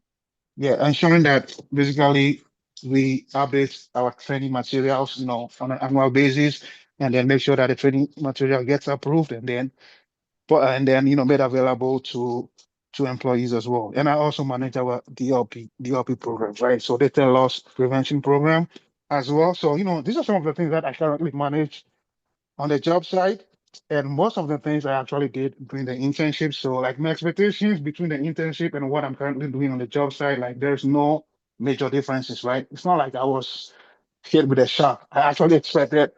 Yeah, ensuring that basically we update our training materials, on an annual basis, and then make sure that the training material gets approved and then made available to employees as well. And I also manage our DLP programs, right? So data loss prevention program as well. So, these are some of the things that I currently manage on the job site. And most of the things I actually did during the internship. So like my expectations between the internship and what I'm currently doing on the job site, like there's no major differences, right? It's not like I was hit with a shock. I actually expected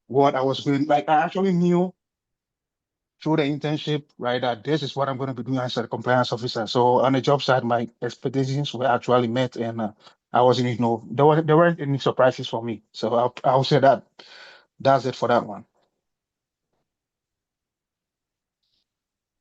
what I was doing. Like I actually knew through the internship, right, that this is what I'm going to be doing as a compliance officer. So on the job site, my expectations were actually met, and I wasn't, there weren't any surprises for me. So I'll say that's it for that one.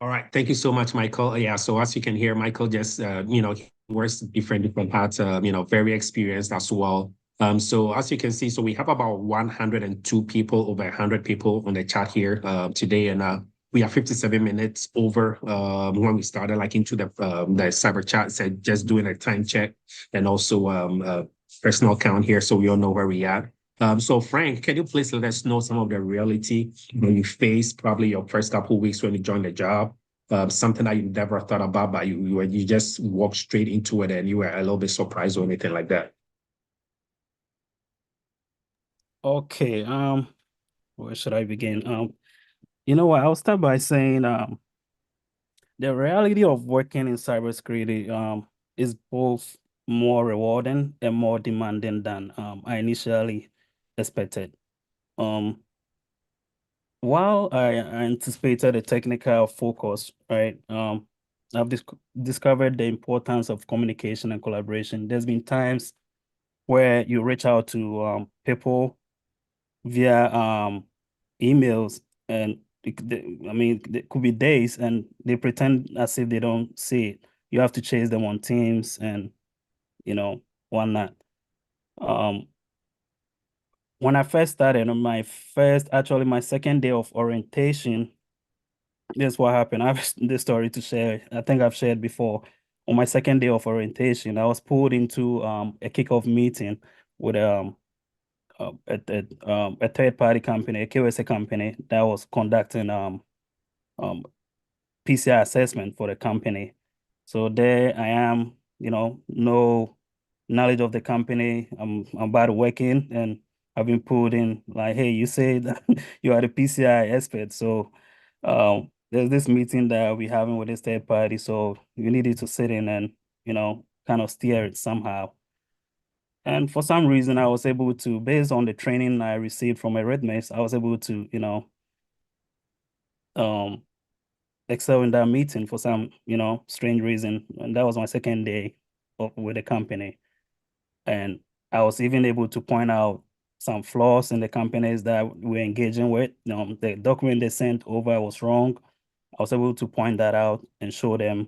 All right. Thank you so much, Michael. Yeah. So as you can hear, Michael just, he works different parts, very experienced as well. So as you can see, so we have about 102 people, over 100 people on the chat here today. And we are 57 minutes over when we started, like into the cyber chat, said just doing a time check and also personal count here. So we all know where we are. So Frank, can you please let us know some of the reality when you faced probably your first couple of weeks when you joined the job, something that you never thought about, but you just walked straight into it and you were a little bit surprised or anything like that? Okay, where should I begin? You know what? I'll start by saying the reality of working in cybersecurity is both more rewarding and more demanding than I initially expected. While I anticipated a technical focus, right? I've discovered the importance of communication and collaboration. There's been times where you reach out to people via emails, and it could be days, and they pretend as if they don't see it. You have to chase them on Teams and whatnot. When I first started on my second day of orientation, this is what happened. I have this story to share. I think I've shared before. On my second day of orientation, I was pulled into a kickoff meeting with a third party company, a KYC company that was conducting PCI assessment for the company. So there I am, no knowledge of the company. I'm about to work in, and I've been pulled in like, hey, you say that you are the PCI expert. So there's this meeting that we're having with this third party. So you needed to sit in and, kind of steer it somehow. And for some reason, I was able to, based on the training I received from Eretmis, I was able to, excel in that meeting for some, strange reason. And that was my second day with the company. And I was even able to point out some flaws in the companies that we're engaging with. The document they sent over was wrong. I was able to point that out and show them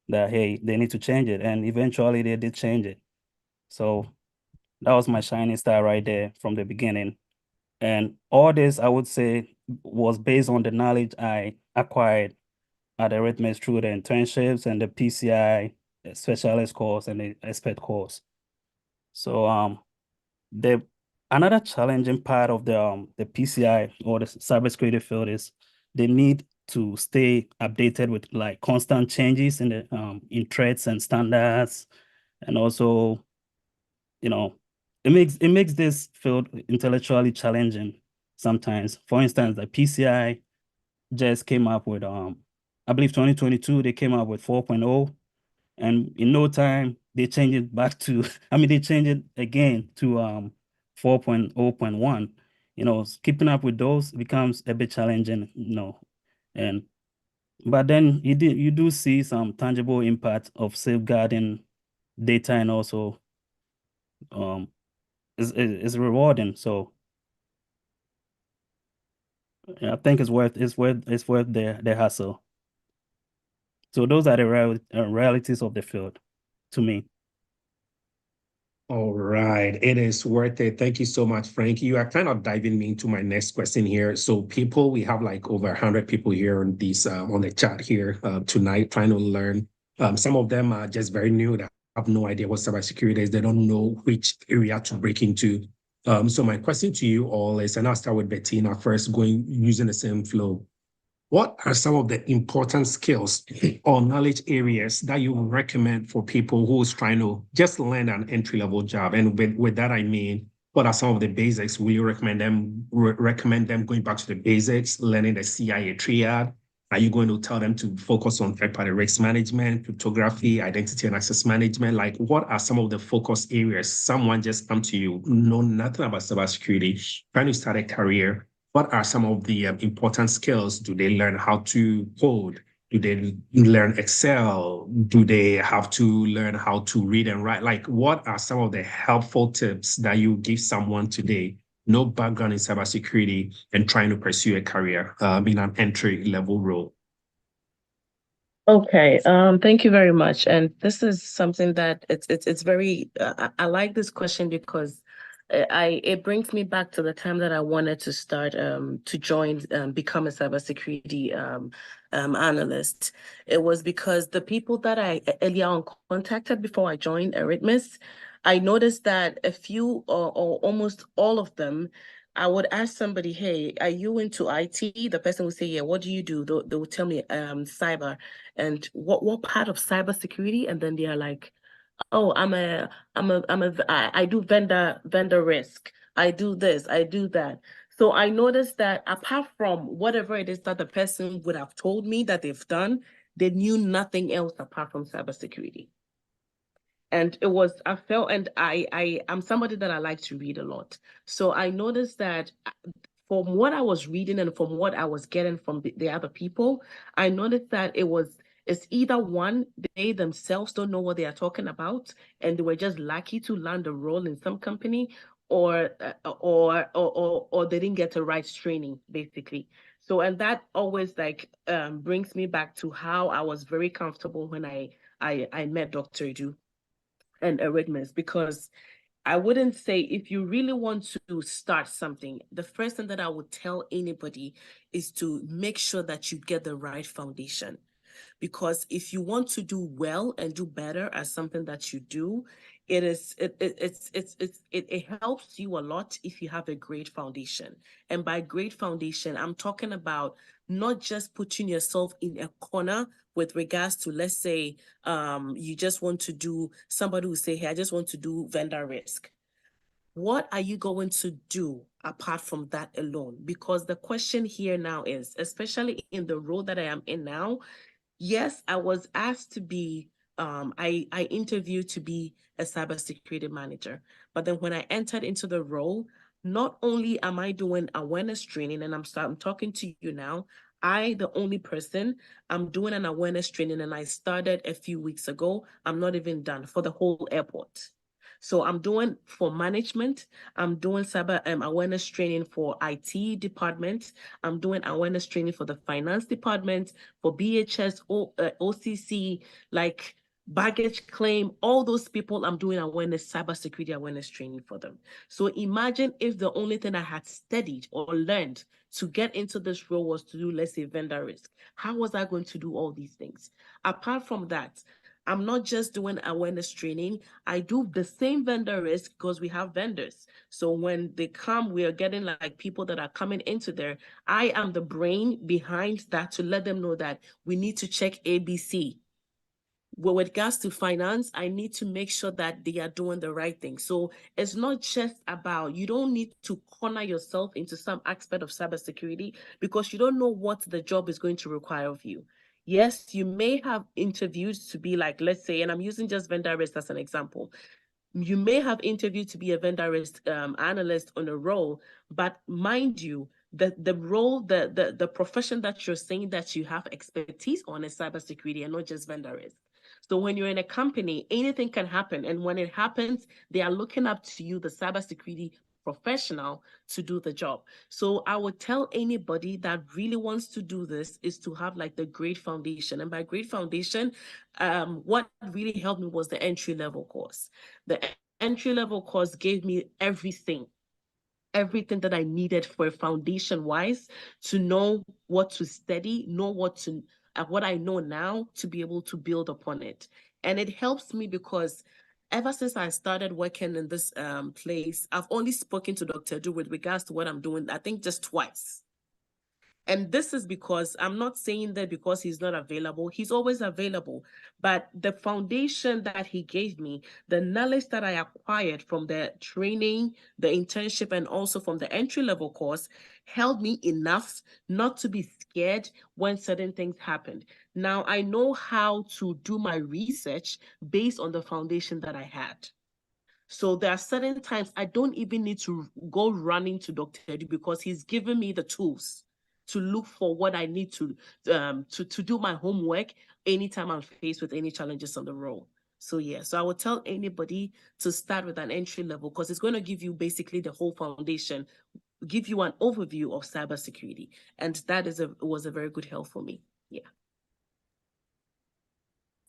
that, hey, they need to change it. And eventually they did change it. So that was my shining star right there from the beginning. And all this, I would say, was based on the knowledge I acquired at Arithmos through the internships and the PCI specialist course and the expert course. So the another challenging part of the PCI or the cybersecurity field is the need to stay updated with like constant changes in the in threats and standards, and also, it makes this field intellectually challenging sometimes. For instance, the PCI just came up with I believe 2022 they came up with 4.0, and in no time they changed it back to they changed it again to 4.0.1. Keeping up with those becomes a bit challenging, and but then you do see some tangible impact of safeguarding data, and also is rewarding. So yeah, I think it's worth the hassle. So those are the realities of the field to me. All right, it is worth it. Thank you so much, Frank. You are kind of diving me into my next question here. So we have like over 100 people here on on the chat here tonight trying to learn. Some of them are just very new that have no idea what cybersecurity is. They don't know which area to break into. So my question to you all is, and I'll start with Bettina first, using the same flow. What are some of the important skills or knowledge areas that you recommend for people who's trying to just land an entry-level job? And with that, I mean, what are some of the basics? Will you recommend them going back to the basics, learning the CIA triad? Are you going to tell them to focus on third-party risk management, cryptography, identity and access management? Like, what are some of the focus areas? Someone just come to you, know nothing about cybersecurity, trying to start a career. What are some of the important skills? Do they learn how to code? Do they learn Excel? Do they have to learn how to read and write? Like, what are some of the helpful tips that you give someone today, no background in cybersecurity, and trying to pursue a career in an entry-level role? Okay, thank you very much. And this is something that it's very I like this question because it brings me back to the time that I wanted to start to join become a cybersecurity analyst. It was because the people that I earlier on contacted before I joined Eretmis, I noticed that a few or almost all of them, I would ask somebody, "Hey, are you into IT?" The person would say, "Yeah." "What do you do?" They would tell me, "Cyber." And what part of cybersecurity? And then they are like, "Oh, I do vendor risk. I do this, I do that." So I noticed that apart from whatever it is that the person would have told me that they've done, they knew nothing else apart from cybersecurity. And it was, I felt, and I'm somebody that I like to read a lot. So I noticed that from what I was reading and from what I was getting from the other people, I noticed that it's either one, they themselves don't know what they are talking about, and they were just lucky to land a role in some company, or they didn't get the right training, basically. So, and that always like brings me back to how I was very comfortable when I met Dr. Edu and Eretmis, because I wouldn't say if you really want to start something, the first thing that I would tell anybody is to make sure that you get the right foundation. Because if you want to do well and do better at something that you do, it helps you a lot if you have a great foundation. And by great foundation, I'm talking about not just putting yourself in a corner with regards to, let's say, you just want to do, somebody will say, "Hey, I just want to do vendor risk." What are you going to do apart from that alone? Because the question here now is, especially in the role that I am in now, yes, I was asked to be, I interviewed to be a cybersecurity manager. But then when I entered into the role, not only am I doing awareness training, and I'm talking to you now, the only person, I'm doing an awareness training, and I started a few weeks ago. I'm not even done for the whole airport. So I'm doing for management, I'm doing cyber awareness training for IT department, I'm doing awareness training for the finance department, for BHS, OCC, like baggage claim, all those people, I'm doing awareness, cybersecurity awareness training for them. So imagine if the only thing I had studied or learned to get into this role was to do, let's say, vendor risk. How was I going to do all these things? Apart from that, I'm not just doing awareness training. I do the same vendor risk because we have vendors. So when they come, we are getting like people that are coming into there. I am the brain behind that to let them know that we need to check ABC. Well, with regards to finance, I need to make sure that they are doing the right thing. So it's not just about, you don't need to corner yourself into some aspect of cybersecurity because you don't know what the job is going to require of you. Yes, you may have interviews to be like, let's say, and I'm using just vendor risk as an example. You may have interviewed to be a vendor risk analyst on a role, but mind you, the role, the profession that you're saying that you have expertise on is cybersecurity and not just vendor risk. So when you're in a company, anything can happen. And when it happens, they are looking up to you, the cybersecurity professional, to do the job. So I would tell anybody that really wants to do this is to have like the great foundation. And by great foundation, what really helped me was the entry-level course. The entry-level course gave me everything that I needed for foundation-wise to know what to study, know what I know now to be able to build upon it. And it helps me because ever since I started working in this place, I've only spoken to Dr. Du with regards to what I'm doing, I think just twice. And this is because I'm not saying that because he's not available. He's always available. But the foundation that he gave me, the knowledge that I acquired from the training, the internship, and also from the entry-level course held me enough not to be scared when certain things happened. Now, I know how to do my research based on the foundation that I had. So there are certain times I don't even need to go running to Dr. Edu because he's given me the tools to look for what I need to do my homework anytime I'm faced with any challenges on the road. So yeah, so I would tell anybody to start with an entry level because it's going to give you basically the whole foundation, give you an overview of cybersecurity, and that was a very good help for me. Yeah.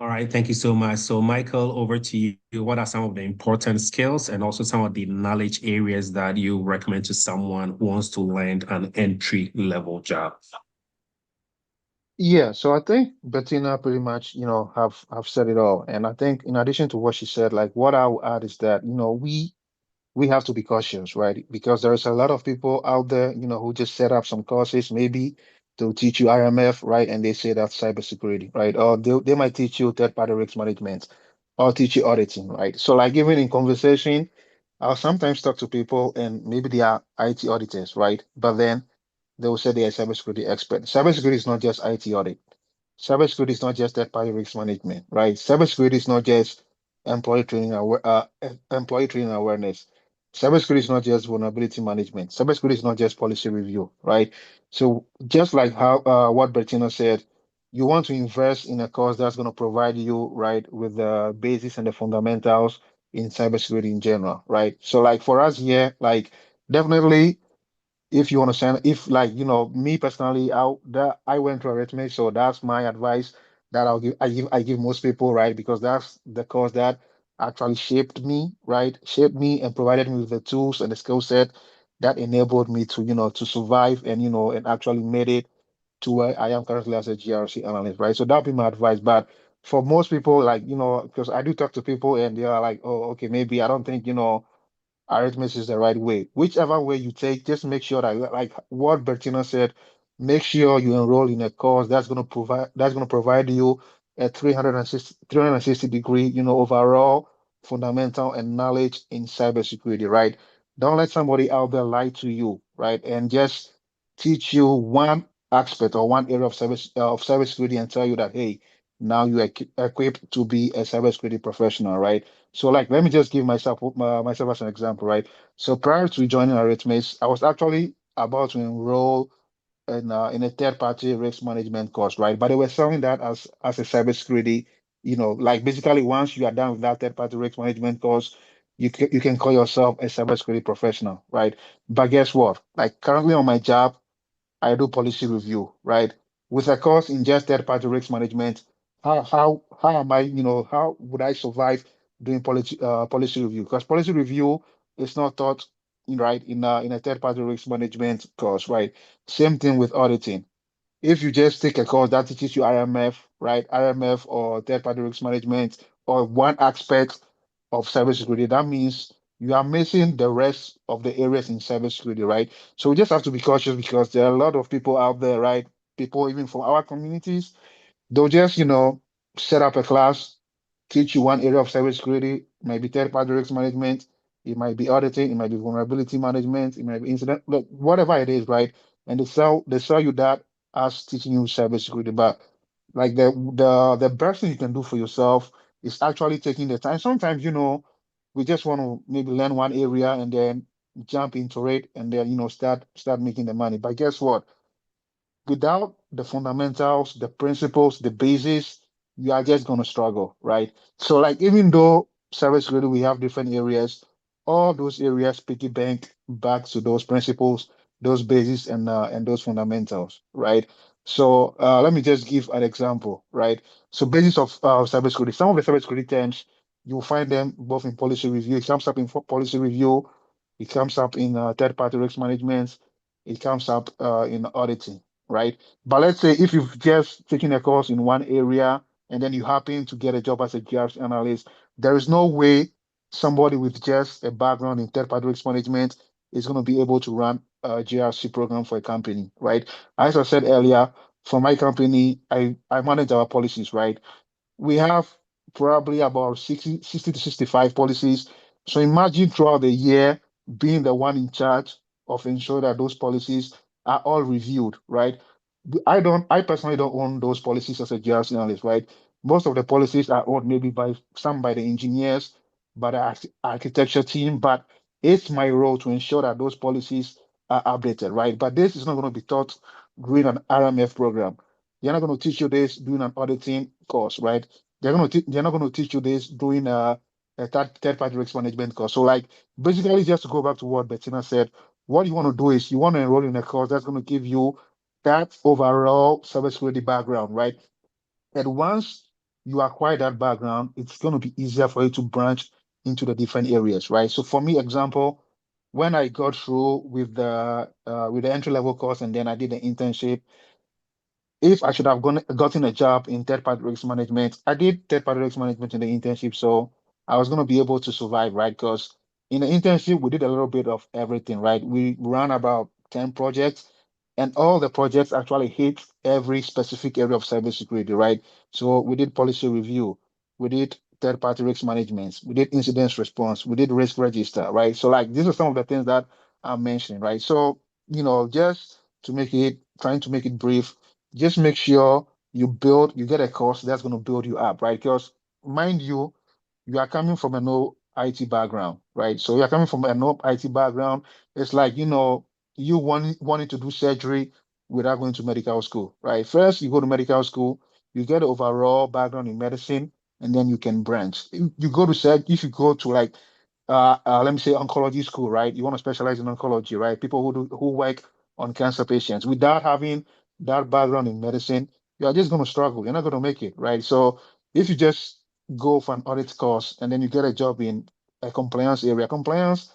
All right, thank you so much. So, Michael, over to you. What are some of the important skills and also some of the knowledge areas that you recommend to someone who wants to land an entry-level job? Yeah, so I think Bettina pretty much, have said it all. And I think in addition to what she said, like what I would add is that, we have to be cautious, right? Because there's a lot of people out there, who just set up some courses, maybe to teach you IMF, right? And they say that's cybersecurity, right? Or they might teach you third-party risk management or teach you auditing, right? So like even in conversation, I'll sometimes talk to people and maybe they are IT auditors, right? But then they will say they are cybersecurity expert. Cybersecurity is not just IT audit. Cybersecurity is not just third-party risk management, right? Cybersecurity is not just employee training awareness. Cybersecurity is not just vulnerability management. Cybersecurity is not just policy review, right? So just like how what Bertino said, you want to invest in a course that's going to provide you, right, with the basics and the fundamentals in cybersecurity in general, right? So like for us here, like definitely if you understand, if like me personally, I went to Arithmos, so that's my advice that I give most people, right? Because that's the course that actually shaped me, right? Shaped me and provided me with the tools and the skill set that enabled me to to survive and and actually made it to where I am currently as a GRC analyst, right? So that'd be my advice. But for most people, like because I do talk to people and they are like, oh, okay, maybe I don't think Arithmetic is the right way. Whichever way you take, just make sure that, like what Bertina said, make sure you enroll in a course that's going to provide you a 360 degree, overall fundamental and knowledge in cybersecurity, right? Don't let somebody out there lie to you, right? And just teach you one aspect or one area of cybersecurity and tell you that, hey, now you are equipped to be a cybersecurity professional, right? So like, let me just give myself as an example, right? So prior to joining Arithmetic, I was actually about to enroll in a third-party risk management course, right? But they were selling that as a cybersecurity, like basically once you are done with that third-party risk management course, you can call yourself a cybersecurity professional, right? But guess what? Like currently on my job, I do policy review, right? With a course in just third-party risk management, how am I, how would I survive doing policy review? Because policy review is not taught, right, in a third-party risk management course, right? Same thing with auditing. If you just take a course that teaches you RMF, right? RMF or third-party risk management or one aspect of cybersecurity, that means you are missing the rest of the areas in cybersecurity, right? So we just have to be cautious because there are a lot of people out there, right? People even from our communities, they'll just, set up a class, teach you one area of cybersecurity, it might be third-party risk management, it might be auditing, it might be vulnerability management, it might be incident, look, whatever it is, right? And they sell you that as teaching you cybersecurity. But like the best thing you can do for yourself is actually taking the time. Sometimes, we just want to maybe learn one area and then jump into it and then, start making the money. But guess what? Without the fundamentals, the principles, the basis, you are just going to struggle, right? So, like, even though cybersecurity, we have different areas, all those areas piggy bank back to those principles, those bases, and those fundamentals, right? So, let me just give an example, right? So, basis of cybersecurity, some of the cybersecurity terms, you'll find them both in policy review. It comes up in policy review, it comes up in third-party risk management, it comes up in auditing, right? But let's say if you've just taken a course in one area and then you happen to get a job as a GRC analyst, there is no way somebody with just a background in third-party risk management is going to be able to run a GRC program for a company, right? As I said earlier, for my company, I manage our policies, right? We have probably about 60 to 65 policies. So imagine throughout the year being the one in charge of ensure that those policies are all reviewed, right? I personally don't own those policies as a GRC analyst, right? Most of the policies are owned maybe by the engineers, by the architecture team, but it's my role to ensure that those policies are updated, right? But this is not going to be taught during an RMF program. They're not going to teach you this during an auditing course, right? They're not going to teach you this doing a third-party risk management course. So like basically just to go back to what Bettina said, what you want to do is you want to enroll in a course that's going to give you that overall cybersecurity background, right? And once you acquire that background, it's going to be easier for you to branch into the different areas, right? So for me, example, when I got through with the entry level course and then I did the internship, if I should have gotten a job in third-party risk management, I did third-party risk management in the internship, so I was going to be able to survive, right? Because in the internship, we did a little bit of everything, right? We ran about 10 projects, and all the projects actually hit every specific area of cybersecurity, right? So we did policy review, we did third-party risk management, we did incident response, we did risk register, right? So like these are some of the things that I'm mentioning, right? So, just trying to make it brief, just make sure you get a course that's going to build you up, right? Because mind you, you are coming from a no IT background, right? So you're coming from a no IT background. It's like, you wanting to do surgery without going to medical school, right? First, you go to medical school, you get an overall background in medicine, and then you can branch. You go to if you go to like let me say oncology school, right? You want to specialize in oncology, right? People who work on cancer patients without having that background in medicine, you are just going to struggle. You're not going to make it, right? So if you just go for an audit course and then you get a job in a compliance area, compliance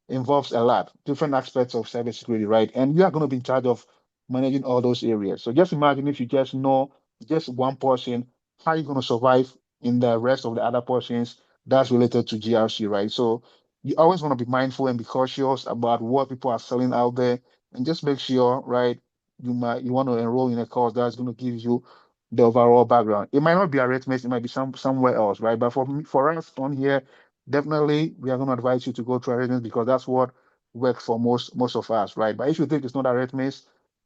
involves a lot, different aspects of cybersecurity, right? And you are going to be in charge of managing all those areas. So just imagine if you just know just one portion, how are you going to survive in the rest of the other portions that's related to GRC, right? So you always want to be mindful and be cautious about what people are selling out there, and just make sure, right, you want to enroll in a course that's going to give you the overall background. It might not be Arithmos, it might be somewhere else, right? But for us on here, definitely we are going to advise you to go to Arithmos because that's what works for most of us, right? But if you think it's not Arithmos,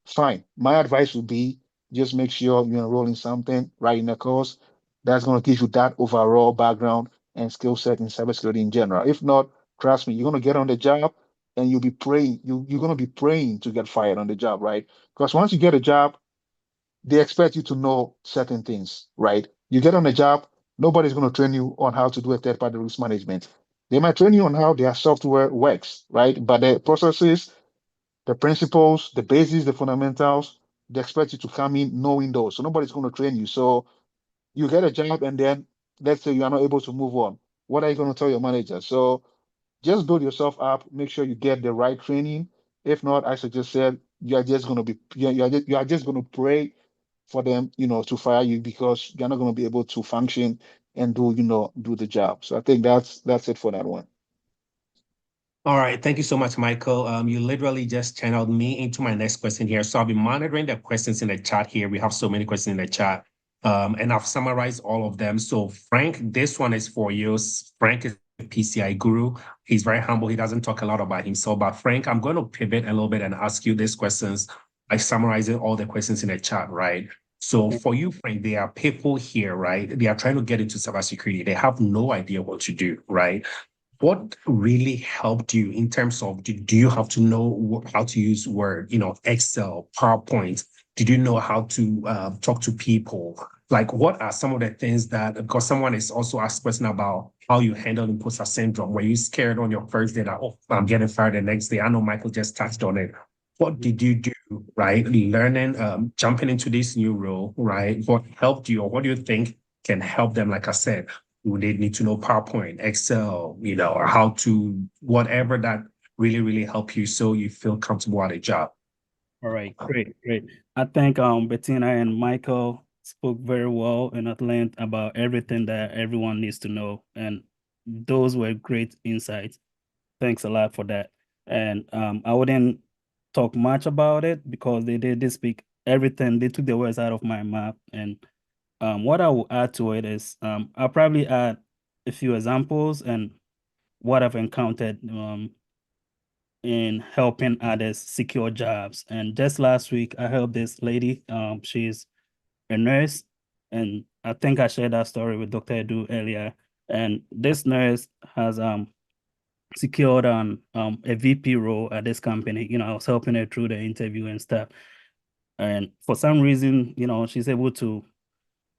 fine. My advice would be just make sure you enroll in something, right, in a course that's going to give you that overall background and skill set in cybersecurity in general. If not, trust me, you're going to get on the job and you'll be praying. You're going to be praying to get fired on the job, right? Because once you get a job, they expect you to know certain things, right? You get on the job, nobody's going to train you on how to do a third-party risk management. They might train you on how their software works, right? But the processes, the principles, the basics, the fundamentals, they expect you to come in knowing those. So nobody's going to train you. So you get a job and then let's say you are not able to move on. What are you going to tell your manager? So just build yourself up, make sure you get the right training. If not, as I just said, you are just going to be you are just going to pray for them, to fire you because you're not going to be able to function and do the job. So I think that's it for that one. All right, thank you so much, Michael. You literally just channeled me into my next question here. So I'll be monitoring the questions in the chat here. We have so many questions in the chat, and I've summarized all of them. So Frank, this one is for you. Frank is a PCI guru. He's very humble. He doesn't talk a lot about himself. But Frank, I'm going to pivot a little bit and ask you these questions by summarizing all the questions in the chat, right? So for you, Frank, there are people here, right? They are trying to get into cybersecurity. They have no idea what to do, right? What really helped you in terms of, do you have to know how to use Word, Excel, PowerPoint? Did you know how to talk to people? Like, what are some of the things that, because someone is also asked question about how you handle imposter syndrome. Were you scared on your first day that, oh, I'm getting fired the next day? I know Michael just touched on it. What did you do, right? Learning, jumping into this new role, right? What helped you, or what do you think can help them? Like I said, they need to know PowerPoint, Excel, or how to, whatever that really help you so you feel comfortable at a job. All right, great. I think Bettina and Michael spoke very well and at length about everything that everyone needs to know. And those were great insights. Thanks a lot for that. And I wouldn't talk much about it because they did speak everything. They took the words out of my mouth. And what I will add to it is I'll probably add a few examples and what I've encountered in helping others secure jobs. And just last week, I helped this lady. She's a nurse, and I think I shared that story with Dr. Edu earlier. And this nurse has secured a VP role at this company. I was helping her through the interview and stuff. And for some reason, she's able to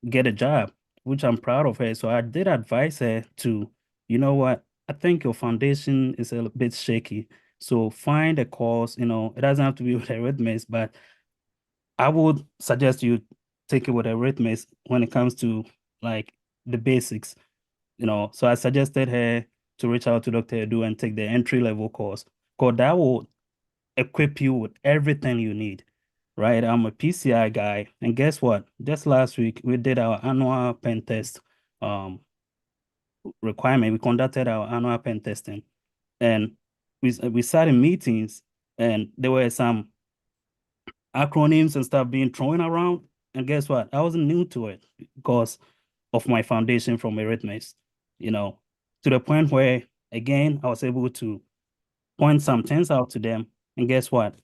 get a job, which I'm proud of her. So I did advise her to, you know what, I think your foundation is a bit shaky. So find a course, it doesn't have to be with Arithmos, but I would suggest you take it with Arithmos when it comes to like the basics, So I suggested her to reach out to Dr. Edu and take the entry-level course, because that will equip you with everything you need, right? I'm a PCI guy, and guess what? Just last week, we did our annual pen test requirement. We conducted our annual pen testing, and we sat in meetings, and there were some acronyms and stuff being thrown around. And guess what? I wasn't new to it because of my foundation from Eretmis, to the point where, again, I was able to point some things out to them. And guess what?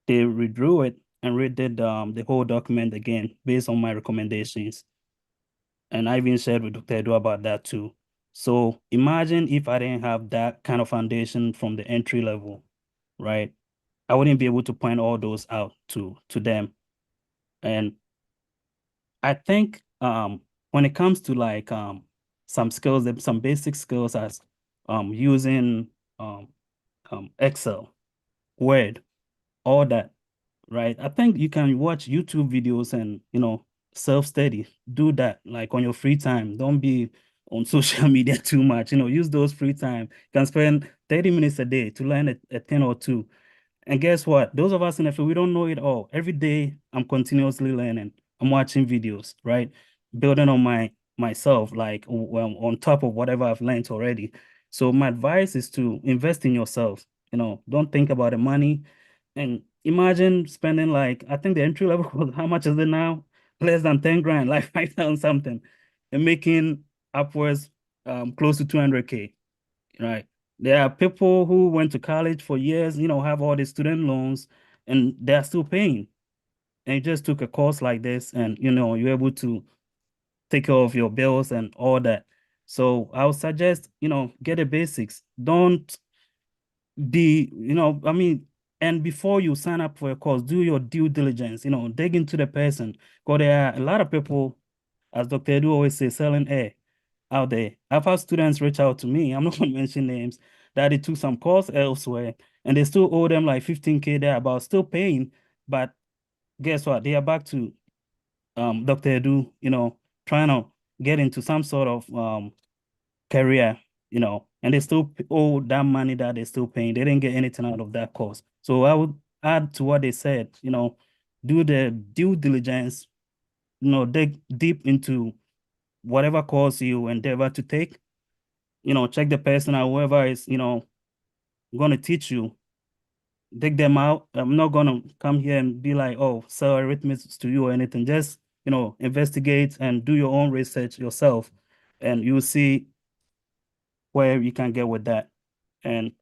They redrew it and redid the whole document again based on my recommendations. And I even shared with Dr. Edu about that too. So imagine if I didn't have that kind of foundation from the entry level, right? I wouldn't be able to point all those out to them. And I think when it comes to like some skills, some basic skills as using Excel, Word, all that, right? I think you can watch YouTube videos and self-study. Do that like on your free time. Don't be on social media too much. Use those free time. You can spend 30 minutes a day to learn a thing or two. And guess what? Those of us in the field, we don't know it all. Every day, I'm continuously learning. I'm watching videos, right? Building on myself, like on top of whatever I've learned already. So my advice is to invest in yourself. Don't think about the money. And imagine spending like, I think the entry level, how much is it now? Less than 10 grand, like 5,000 something, and making upwards close to 200K, right? There are people who went to college for years, have all the student loans, and they're still paying. And you just took a course like this, and you're able to take care of your bills and all that. So I would suggest, get the basics. Don't be, and before you sign up for a course, do your due diligence, dig into the person. Because there are a lot of people, as Dr. Edu always says, selling air out there. I've had students reach out to me, I'm not going to mention names, that they took some course elsewhere and they still owe them like 15K there, about still paying. But guess what? They are back to Dr. Edu, trying to get into some sort of career, and they still owe that money that they're still paying. They didn't get anything out of that course. So I would add to what they said, do the due diligence, dig deep into whatever course you endeavor to take, check the person or whoever is, going to teach you, dig them out. I'm not going to come here and be like, oh, sell Arithmos to you or anything. Just, investigate and do your own research yourself, and you'll see where you can get with that. And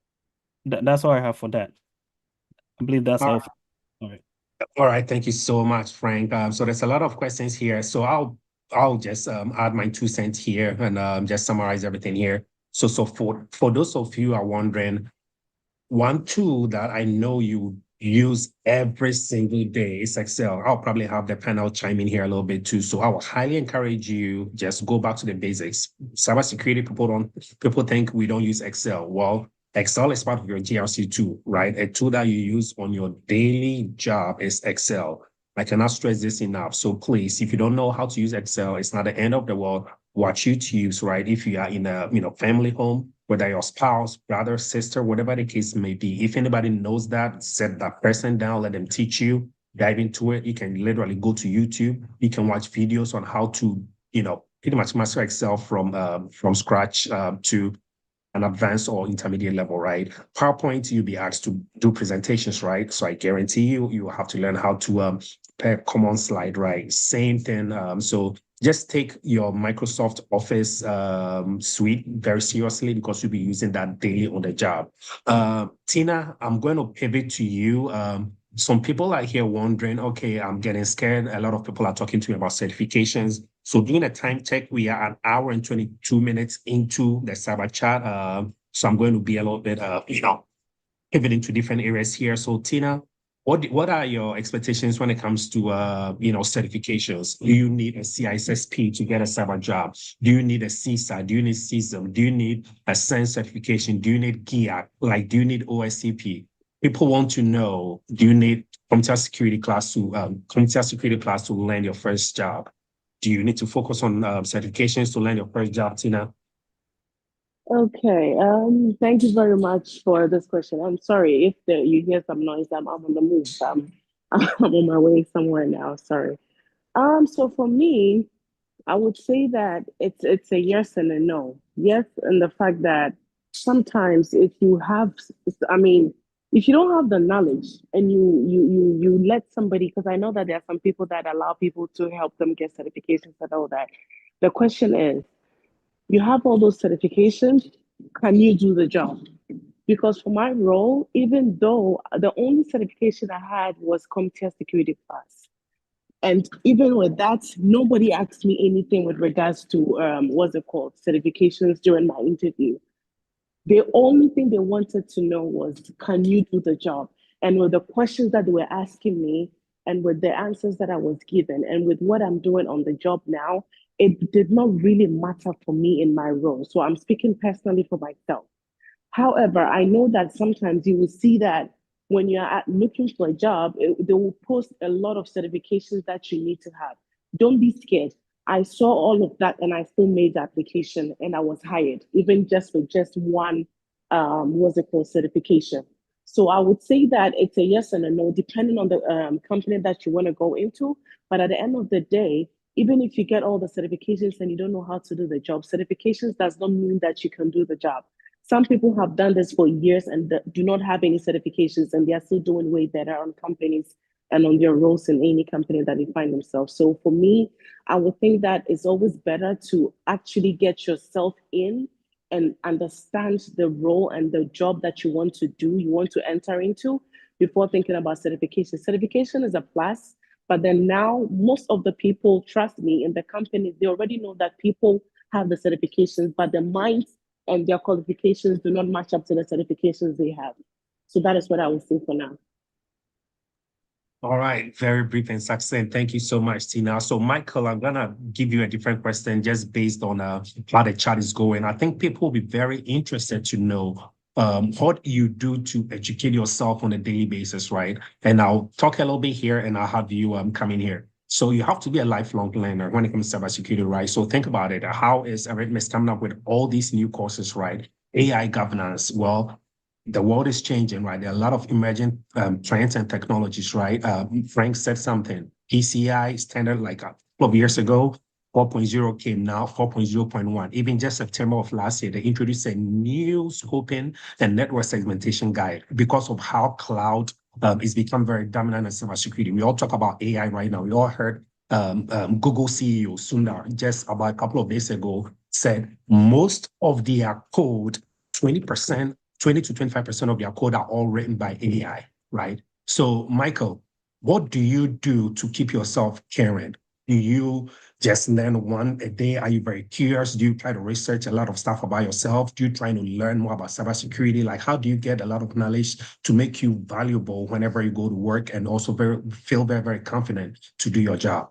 that's all I have for that. I believe that's all. All right. All right, thank you so much, Frank. So there's a lot of questions here. So I'll just add my 2 cents here and just summarize everything here. So for those of you who are wondering, one tool that I know you use every single day is Excel. I'll probably have the panel chime in here a little bit too. So I would highly encourage you just go back to the basics. Cybersecurity people think we don't use Excel. Well, Excel is part of your GRC tool, right? A tool that you use on your daily job is Excel. I cannot stress this enough. So please, if you don't know how to use Excel, it's not the end of the world. Watch YouTubes, right? If you are in a family home, whether your spouse, brother, sister, whatever the case may be, if anybody knows that, set that person down, let them teach you, dive into it. You can literally go to YouTube. You can watch videos on how to, pretty much master Excel from scratch to an advanced or intermediate level, right? PowerPoint, you'll be asked to do presentations, right? So I guarantee you have to learn how to prepare common slide, right? Same thing. So just take your Microsoft Office suite very seriously, because you'll be using that daily on the job. Tina, I'm going to pivot to you. Some people are here wondering, okay, I'm getting scared. A lot of people are talking to me about certifications. So doing a time check, we are an hour and 22 minutes into the cyber chat. So I'm going to be a little bit, pivoting to different areas here. So Tina, what are your expectations when it comes to, certifications? Do you need a CISSP to get a cyber job? Do you need a CISA? Do you need CISM? Do you need a SENS certification? Do you need GIAC? Like, do you need OSCP? People want to know, do you need computer security class to learn your first job? Do you need to focus on certifications to land your first job, Tina? Okay. Thank you very much for this question. I'm sorry if you hear some noise. I'm on the move. I'm on my way somewhere now. Sorry. So for me, I would say that it's a yes and a no. Yes, and the fact that sometimes if you have, I mean, if you don't have the knowledge and you let somebody, because I know that there are some people that allow people to help them get certifications and all that. The question is, you have all those certifications, can you do the job? Because for my role, even though the only certification I had was Computer Security Plus, and even with that, nobody asked me anything with regards to what's it called, certifications during my interview. The only thing they wanted to know was, can you do the job? And with the questions that they were asking me, and with the answers that I was given, and with what I'm doing on the job now, it did not really matter for me in my role. So I'm speaking personally for myself. However, I know that sometimes you will see that when you're looking for a job, they will post a lot of certifications that you need to have. Don't be scared. I saw all of that and I still made the application and I was hired, even just for just one, what's it called, certification. So I would say that it's a yes and a no, depending on the company that you want to go into. But at the end of the day, even if you get all the certifications and you don't know how to do the job, certifications does not mean that you can do the job. Some people have done this for years and do not have any certifications, and they are still doing way better on companies and on their roles in any company that they find themselves. So for me, I would think that it's always better to actually get yourself in and understand the role and the job that you want to do, you want to enter into before thinking about certification. Certification is a plus, but then now most of the people, trust me, in the company, they already know that people have the certifications, but the minds and their qualifications do not match up to the certifications they have. So that is what I would say for now. All right, very brief and succinct. Thank you so much, Tina. So, Michael, I'm gonna give you a different question just based on how the chat is going. I think people will be very interested to know what you do to educate yourself on a daily basis, right? And I'll talk a little bit here, and I'll have you come in here. So you have to be a lifelong learner when it comes to cybersecurity, right? So think about it. How is Arithmos coming up with all these new courses, right? AI governance. Well, the world is changing, right? There are a lot of emerging trends and technologies, right? Frank said something. PCI standard like a couple of years ago, 4.0 came now, 4.0.1. Even just September of last year, they introduced a new scoping and network segmentation guide because of how cloud is become very dominant in cybersecurity. We all talk about AI right now. We all heard Google CEO Sundar just about a couple of days ago said most of their code, 20 to 25% of their code are all written by AI, right? So, Michael, what do you do to keep yourself current? Do you just learn one a day? Are you very curious? Do you try to research a lot of stuff about yourself? Do you try to learn more about cybersecurity? Like, how do you get a lot of knowledge to make you valuable whenever you go to work and also feel very, very confident to do your job?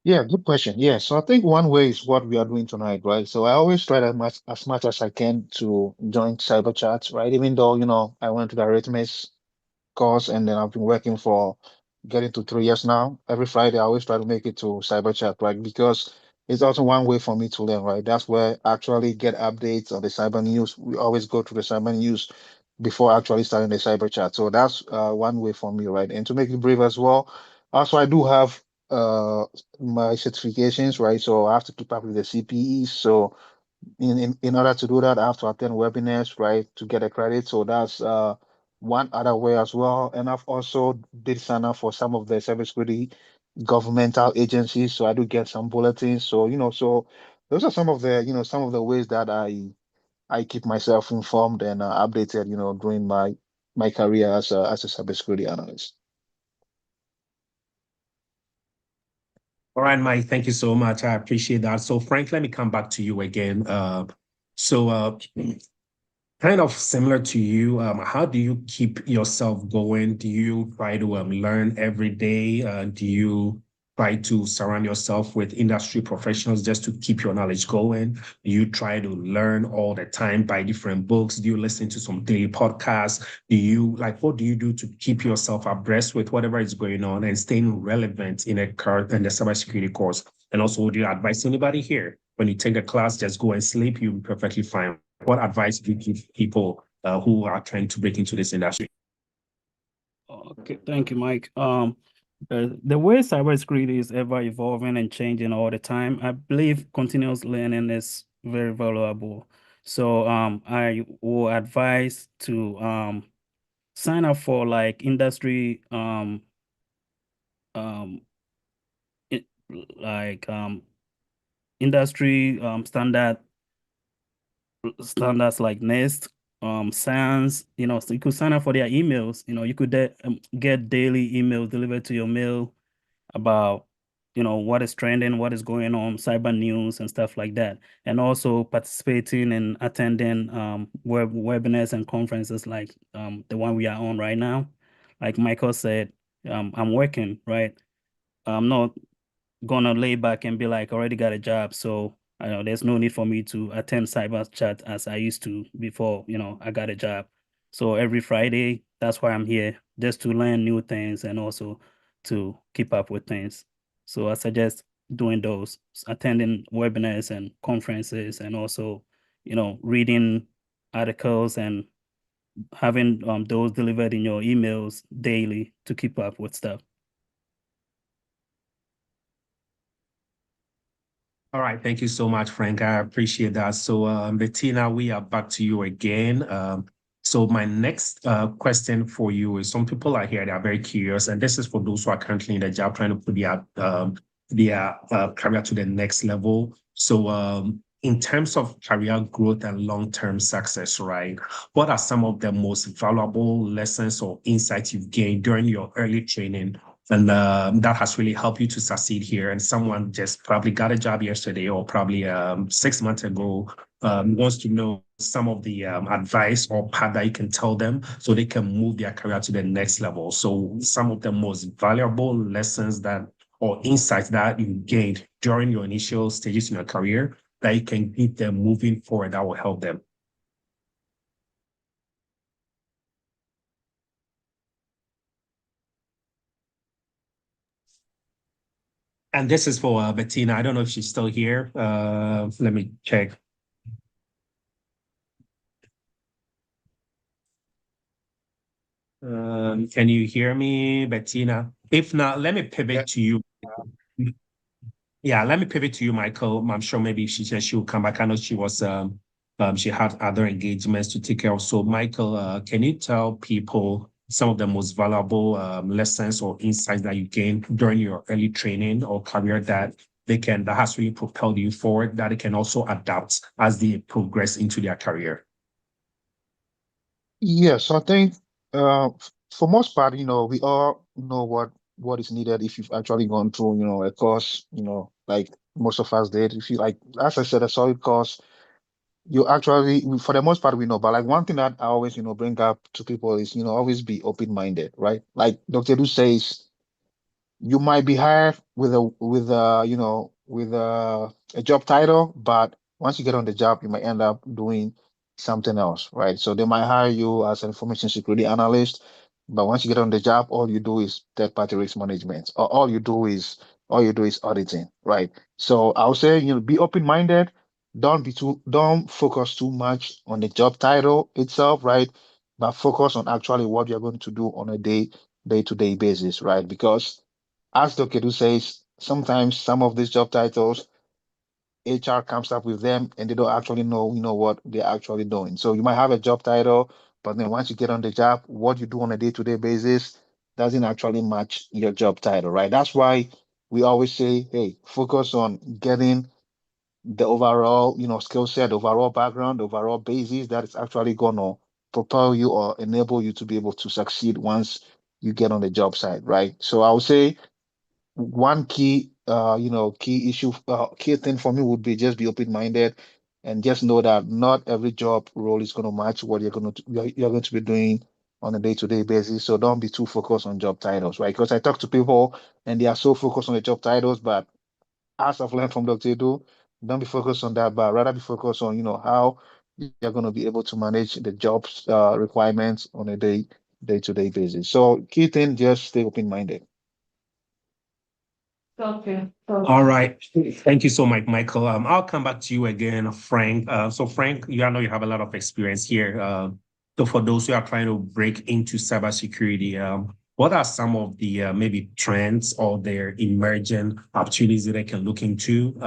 Yeah, good question. Yeah, so I think one way is what we are doing tonight, right? So I always try as much as I can to join cyber chats, right? Even though, I went to the Arithmos course and then I've been working for getting to 3 years now. Every Friday, I always try to make it to cyber chat, right? Because it's also one way for me to learn, right? That's where I actually get updates on the cyber news. We always go to the cyber news before actually starting the cyber chat. So that's one way for me, right? And to make it brief as well, also I do have my certifications, right? So I have to keep up with the CPEs. So in order to do that, I have to attend webinars, right, to get a credit. So that's one other way as well. And I've also did sign up for some of the cybersecurity governmental agencies. So I do get some bulletins. So, so those are some of the ways that I keep myself informed and updated, during my career as a cybersecurity analyst. All right, Mike, thank you so much. I appreciate that. So, Frank, let me come back to you again. Kind of similar to you, how do you keep yourself going? Do you try to learn every day? Do you try to surround yourself with industry professionals just to keep your knowledge going? Do you try to learn all the time by different books? Do you listen to some daily podcasts? What do you do to keep yourself abreast with whatever is going on and staying relevant in the cybersecurity course? And also, would you advise anybody here, when you take a class, just go and sleep, you'll be perfectly fine? What advice do you give people who are trying to break into this industry? Okay, thank you, Mike. The way cybersecurity is ever evolving and changing all the time, I believe continuous learning is very valuable. So I will advise to sign up for like industry it, like industry standards like NIST, SANS, so you could sign up for their emails. You could get daily emails delivered to your mail about, what is trending, what is going on, cyber news and stuff like that. And also participating and attending webinars and conferences like the one we are on right now. Like Michael said, I'm working, right? I'm not gonna lay back and be like, already got a job. So I know there's no need for me to attend Cyber Chat as I used to before, I got a job. So every Friday, that's why I'm here, just to learn new things and also to keep up with things. So I suggest doing those, attending webinars and conferences, and also, reading articles and having those delivered in your emails daily to keep up with stuff. All right, thank you so much, Frank. I appreciate that. So, Bettina, we are back to you again. So my next question for you is, some people are here, they are very curious, and this is for those who are currently in the job trying to put their career to the next level. So in terms of career growth and long-term success, right, what are some of the most valuable lessons or insights you've gained during your early training, and that has really helped you to succeed here? And someone just probably got a job yesterday or probably 6 months ago wants to know some of the advice or path that you can tell them so they can move their career to the next level. So some of the most valuable lessons that or insights that you gained during your initial stages in your career that you can keep them moving forward, that will help them. And this is for Bettina. I don't know if she's still here. Let me check. Can you hear me, Bettina? If not, let me pivot to you. Yeah, let me pivot to you, Michael. I'm sure maybe she said she will come back. I know she was she had other engagements to take care of. So, Michael, can you tell people some of the most valuable lessons or insights that you gained during your early training or career that has really propelled you forward, that they can also adapt as they progress into their career? Yes, I think for most part, we all know what is needed if you've actually gone through, a course, like most of us did. If you like, as I said, a solid course, you actually, for the most part, we know. But like one thing that I always, bring up to people is, always be open-minded, right? Like Dr. Du says, you might be hired with a job title, but once you get on the job, you might end up doing something else, right? So they might hire you as an information security analyst, but once you get on the job, all you do is third-party risk management, or all you do is auditing, right? So I would say, be open-minded. Don't focus too much on the job title itself, right? But focus on actually what you're going to do on a day-to-day basis, right? Because as Dr. Du says, sometimes some of these job titles, HR comes up with them and they don't actually know, what they're actually doing. So you might have a job title, but then once you get on the job, what you do on a day-to-day basis doesn't actually match your job title, right? That's why we always say, hey, focus on getting the overall, skill set, overall background, overall basis that is actually gonna propel you or enable you to be able to succeed once you get on the job site, right? So I would say one key thing for me would be just be open-minded and just know that not every job role is going to match what you're going to be doing on a day-to-day basis. So don't be too focused on job titles, right? Because I talk to people and they are so focused on the job titles, but as I've learned from Dr. Edu, don't be focused on that, but rather be focused on, how you're going to be able to manage the jobs requirements on a day-to-day basis. So key thing, just stay open-minded. Okay. All right. Thank you so much, Michael. I'll come back to you again, Frank. So Frank, I know you have a lot of experience here. So for those who are trying to break into cybersecurity, what are some of the maybe trends or their emerging opportunities that they can look into?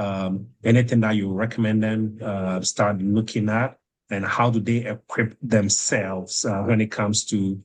Anything that you recommend them start looking at, and how do they equip themselves when it comes to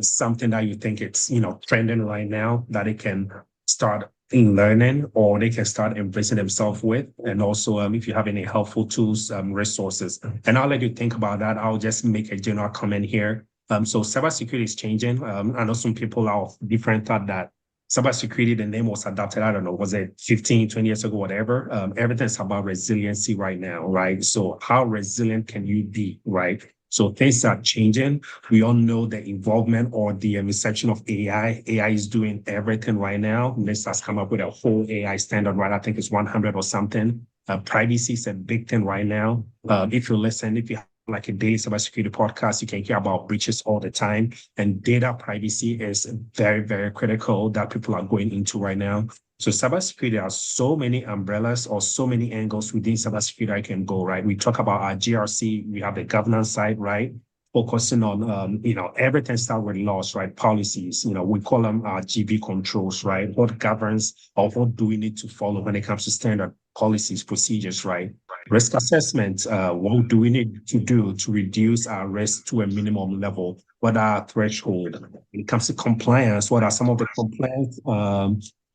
something that you think it's trending right now that they can start in learning, or they can start embracing themselves with? And also, if you have any helpful tools, resources, and I'll let you think about that. I'll just make a general comment here. So cybersecurity is changing. I know some people are of different thought that cybersecurity, the name was adopted, I don't know, was it 15, 20 years ago, whatever. Everything's about resiliency right now, right? So how resilient can you be, right? So things are changing. We all know the involvement or the inception of AI. AI is doing everything right now. NIST has come up with a whole AI standard, right? I think it's 100 or something. Privacy is a big thing right now. If you have like a daily cybersecurity podcast, you can hear about breaches all the time. And data privacy is very, very critical that people are going into right now. So cybersecurity, there are so many umbrellas or so many angles within cybersecurity I can go, right? We talk about our GRC, we have the governance side, right? Focusing on, everything starts with laws, right? Policies, we call them our GB controls, right? What governs or what do we need to follow when it comes to standard policies, procedures, right? Risk assessment, what do we need to do to reduce our risk to a minimum level? What are our threshold? When it comes to compliance, what are some of the compliance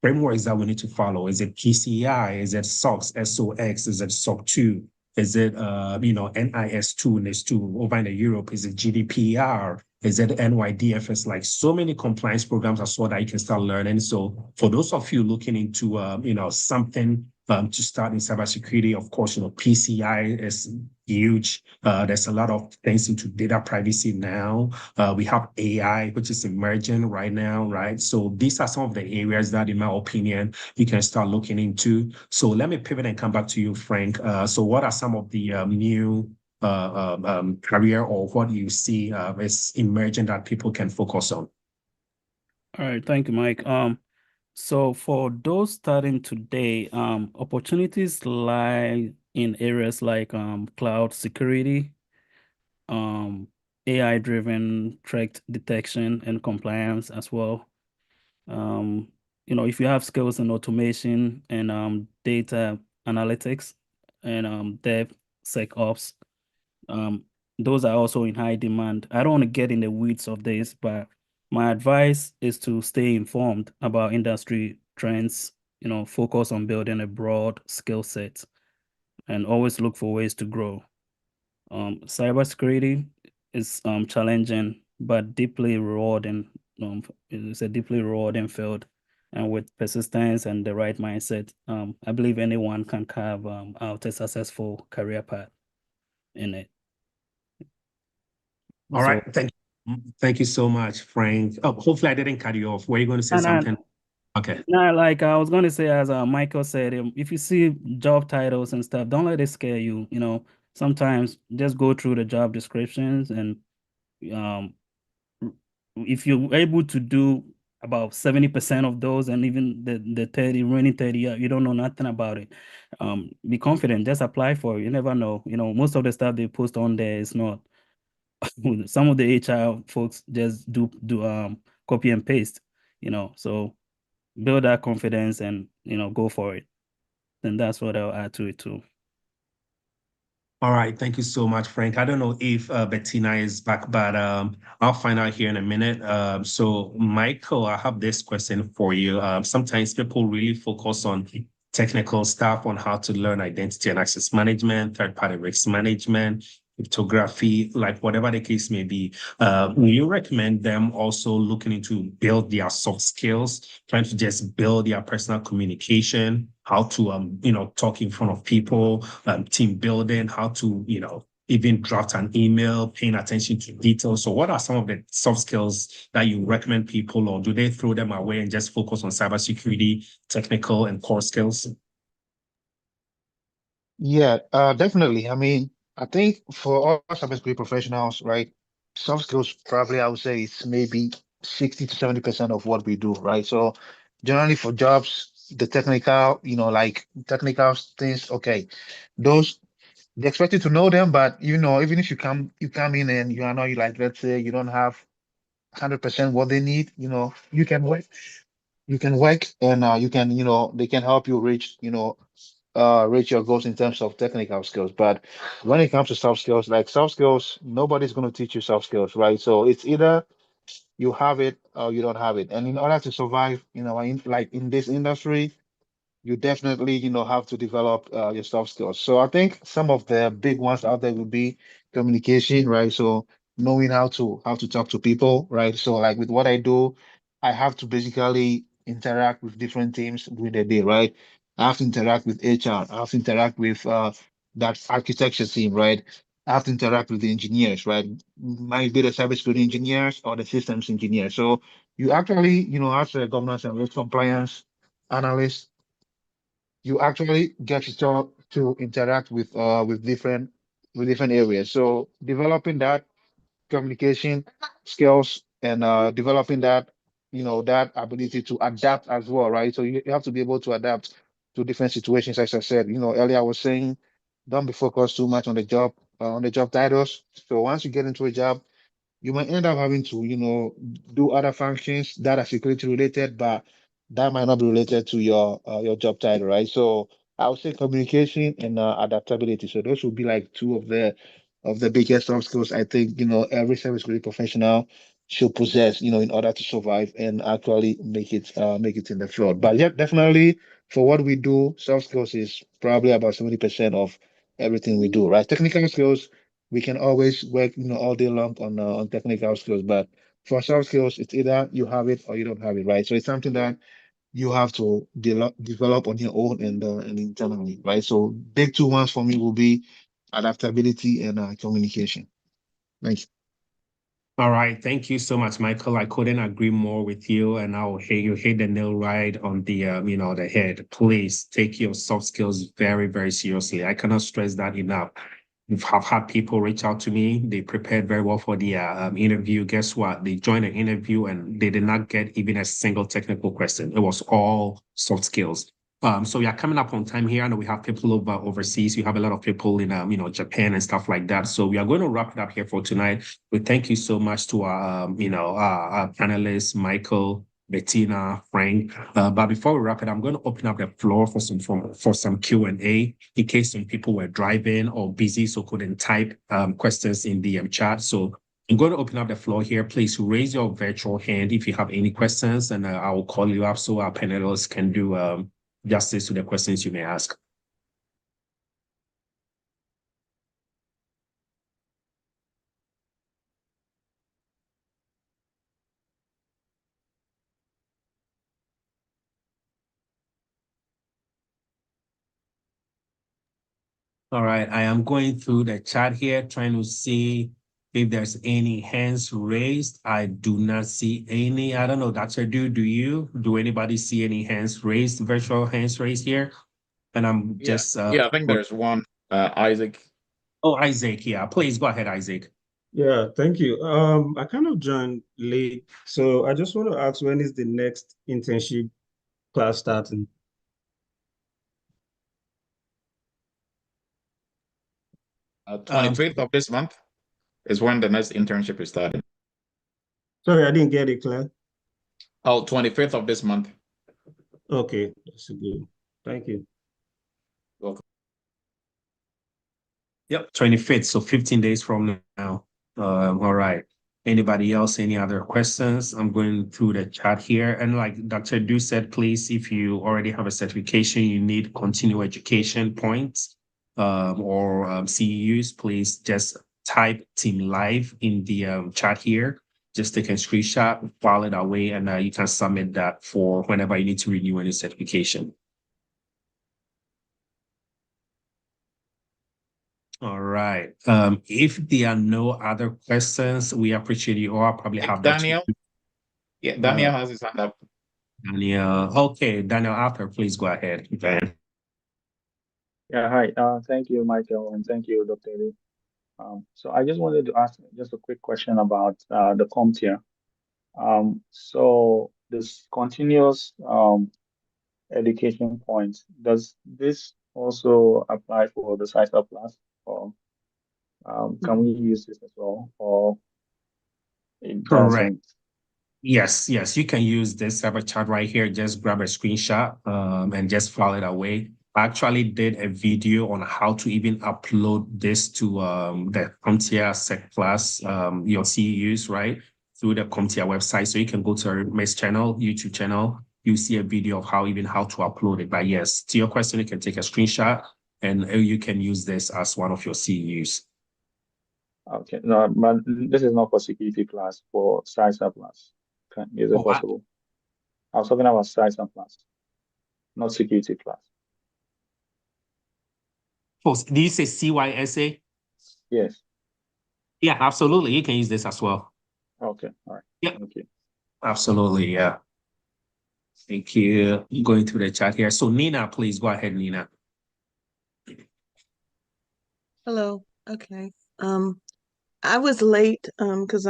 frameworks that we need to follow? Is it PCI? Is it SOX, SOX? Is it SOC 2? Is it, NIS2, NIS2 over in Europe? Is it GDPR? Is it NYDFS? Like so many compliance programs as well that you can start learning. So for those of you looking into, something to start in cybersecurity, of course, PCI is huge. There's a lot of things into data privacy now. We have AI, which is emerging right now, right? So these are some of the areas that, in my opinion, you can start looking into. So let me pivot and come back to you, Frank. So what are some of the new career, or what you see is emerging that people can focus on? All right, thank you, Mike. So for those starting today, opportunities lie in areas like cloud security, AI-driven threat detection and compliance as well. If you have skills in automation and data analytics and DevSecOps, those are also in high demand. I don't want to get in the weeds of this, but my advice is to stay informed about industry trends, focus on building a broad skill set and always look for ways to grow. Cybersecurity is challenging, but deeply rewarding. It's a deeply rewarding field. And with persistence and the right mindset, I believe anyone can carve out a successful career path in it. All right. Thank you so much, Frank. Oh, hopefully I didn't cut you off. Were you going to say something? Okay. No, like I was going to say, as Michael said, if you see job titles and stuff, don't let it scare you. Sometimes just go through the job descriptions, and if you're able to do about 70% of those, and even the remaining 30, you don't know nothing about it. Be confident, just apply for it. You never know. Most of the stuff they post on there is not. Some of the HR folks just do copy and paste. So build that confidence and go for it. And that's what I'll add to it too. All right, thank you so much, Frank. I don't know if Bettina is back, but I'll find out here in a minute. So Michael, I have this question for you. Sometimes people really focus on technical stuff, on how to learn identity and access management, third-party risk management, cryptography, like whatever the case may be. Will you recommend them also looking into build their soft skills, trying to just build their personal communication, how to talk in front of people, team building, how to even draft an email, paying attention to details. So what are some of the soft skills that you recommend people, or do they throw them away and just focus on cybersecurity, technical and core skills? Yeah, definitely. I mean, I think for all cybersecurity professionals, right, soft skills probably I would say it's maybe 60 to 70% of what we do, right? So generally for jobs, the technical, like technical things, okay, those they expect you to know them, but even if you come in and you are not like, let's say you don't have 100% what they need, you can work and they can help you reach your goals in terms of technical skills. But when it comes to soft skills, like soft skills, nobody's going to teach you soft skills, right? So it's either you have it or you don't have it. And in order to survive, in this industry, you definitely, have to develop your soft skills. So I think some of the big ones out there would be communication, right? So knowing how to talk to people, right? So like with what I do, I have to basically interact with different teams during the day, right? I have to interact with HR. I have to interact with that architecture team, right? I have to interact with the engineers, right? Might be the cybersecurity engineers or the systems engineers. So you actually, as a governance and risk compliance analyst, you actually get to talk to interact with different areas. So developing that communication skills and developing that ability to adapt as well, right? So you have to be able to adapt to different situations. As I said, earlier I was saying, don't be focused too much on the job titles. So once you get into a job, you might end up having to, do other functions that are security related, but that might not be related to your job title, right? So I would say communication and adaptability. So those would be like two of the biggest soft skills I think, every cybersecurity professional should possess, in order to survive and actually make it in the field. But yeah, definitely for what we do, soft skills is probably about 70% of everything we do, right? Technical skills, we can always work, all day long on technical skills. But for soft skills, it's either you have it or you don't have it, right? So it's something that you have to develop on your own and internally, right? So big two ones for me will be adaptability and communication. Thank you. All right. Thank you so much, Michael. I couldn't agree more with you. And you hit the nail right on the head. Please take your soft skills very, very seriously. I cannot stress that enough. I've had people reach out to me. They prepared very well for the interview. Guess what? They joined the interview and they did not get even a single technical question. It was all soft skills. So we are coming up on time here. I know we have people overseas. We have a lot of people in Japan and stuff like that. So we are going to wrap it up here for tonight. We thank you so much to our panelists, Michael, Bettina, Frank. But before we wrap it, I'm going to open up the floor for some Q&A in case some people were driving or busy, so couldn't type questions in the chat. So I'm going to open up the floor here. Please raise your virtual hand if you have any questions, and I will call you up so our panelists can do justice to the questions you may ask. All right, I am going through the chat here, trying to see if there's any hands raised. I do not see any. I don't know, Dr. Do you? Do anybody see any hands raised, virtual hands raised here? And I'm just... Yeah, I think there's one, Isaac. Oh, Isaac, yeah. Please go ahead, Isaac. Yeah, thank you. I kind of joined late, so I just want to ask, when is the next internship class starting? 25th of this month is when the next internship is starting. Sorry, I didn't get it, Claire. Oh, 25th of this month. Okay, that's good. Thank you. Welcome. Yep, 25th, so 15 days from now. All right. Anybody else, any other questions? I'm going through the chat here. And like Dr. Du said, please, if you already have a certification, you need continuing education points or CEUs, please just type Team Live in the chat here. Just take a screenshot, file it away, and you can submit that for whenever you need to renew any certification. All right. If there are no other questions, we appreciate you all. Probably have Daniel. Yeah, Daniel has his hand up. Daniel. Okay, Daniel, after, please go ahead, Ben. Yeah, hi. Thank you, Michael, and thank you, Dr. Lee. So I just wanted to ask just a quick question about the CompTIA. So this continuous education points, does this also apply for the CISA Plus, or can we use this as well, or it Correct. doesn't? Yes, you can use this Cyber Chat right here. Just grab a screenshot and just file it away. I actually did a video on how to even upload this to the CompTIA Sec Plus, your CEUs, right? Through the CompTIA website. So you can go to our Arithmos channel, YouTube channel. You see a video of how to upload it. But yes, to your question, you can take a screenshot and you can use this as one of your CEUs. Okay, no, but this is not for security class, for CISA Plus. Is it possible? I was talking about CISA Plus, not security class. Do you say CYSA? Yes. Yeah, absolutely. You can use this as well. Okay, all right. Yeah. Thank you. Absolutely, yeah. Thank you. Going through the chat here. So Nina, please go ahead, Nina. Hello. Okay. I was late because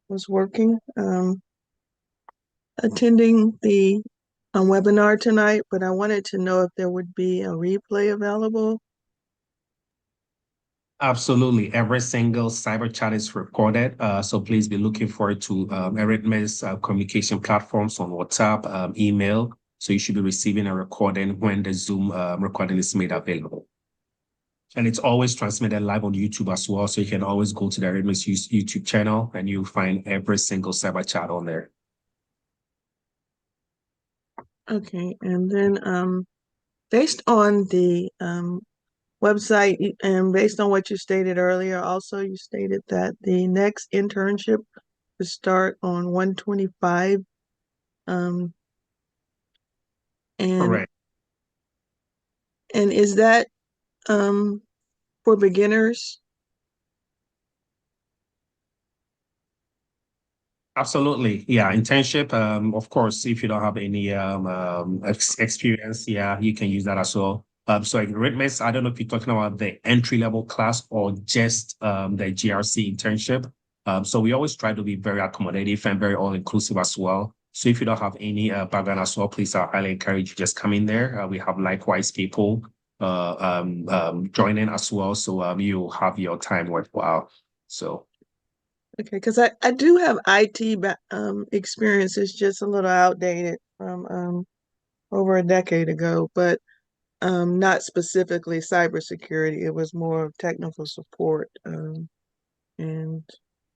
was working attending the webinar tonight, but I wanted to know if there would be a replay available. Absolutely. Every single cyber chat is recorded. So please be looking forward to Eretmis communication platforms on WhatsApp, email. So you should be receiving a recording when the Zoom recording is made available. And it's always transmitted live on YouTube as well. So you can always go to the Eretmis YouTube channel and you'll find every single cyber chat on there. Okay. And then based on the website and based on what you stated earlier, also you stated that the next internship would start on 125. Correct. And is that for beginners? Absolutely. Yeah. Internship. Of course, if you don't have any experience, yeah, you can use that as well. So in Arithmos, I don't know if you're talking about the entry-level class or just the GRC internship. So we always try to be very accommodative and very all-inclusive as well. So if you don't have any background as well, please, I highly encourage you just come in there. We have likewise people joining as well. So you have your time worthwhile. So. Okay, because I do have IT experience. It's just a little outdated from over a decade ago, but not specifically cybersecurity. It was more of technical support. And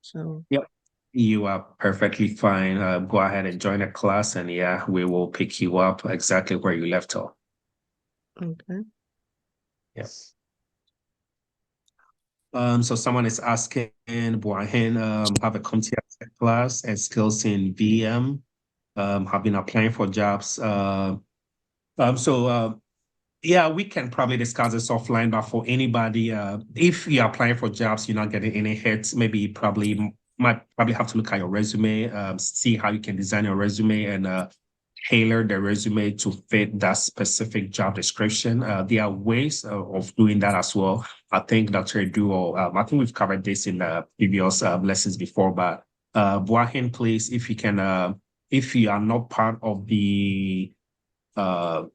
so. Yep. You are perfectly fine. Go ahead and join a class and yeah, we will pick you up exactly where you left off. Okay. Yes. So someone is asking, Buahin, have a CompTIA class and skills in VM, have been applying for jobs. Yeah, we can probably discuss this offline, but for anybody, if you're applying for jobs, you're not getting any hits, maybe you might have to look at your resume, see how you can design your resume and tailor the resume to fit that specific job description. There are ways of doing that as well. I think Dr. Duo, I think we've covered this in the previous lessons before, but Buahin, please, if you can, if you are not part of the Eretmis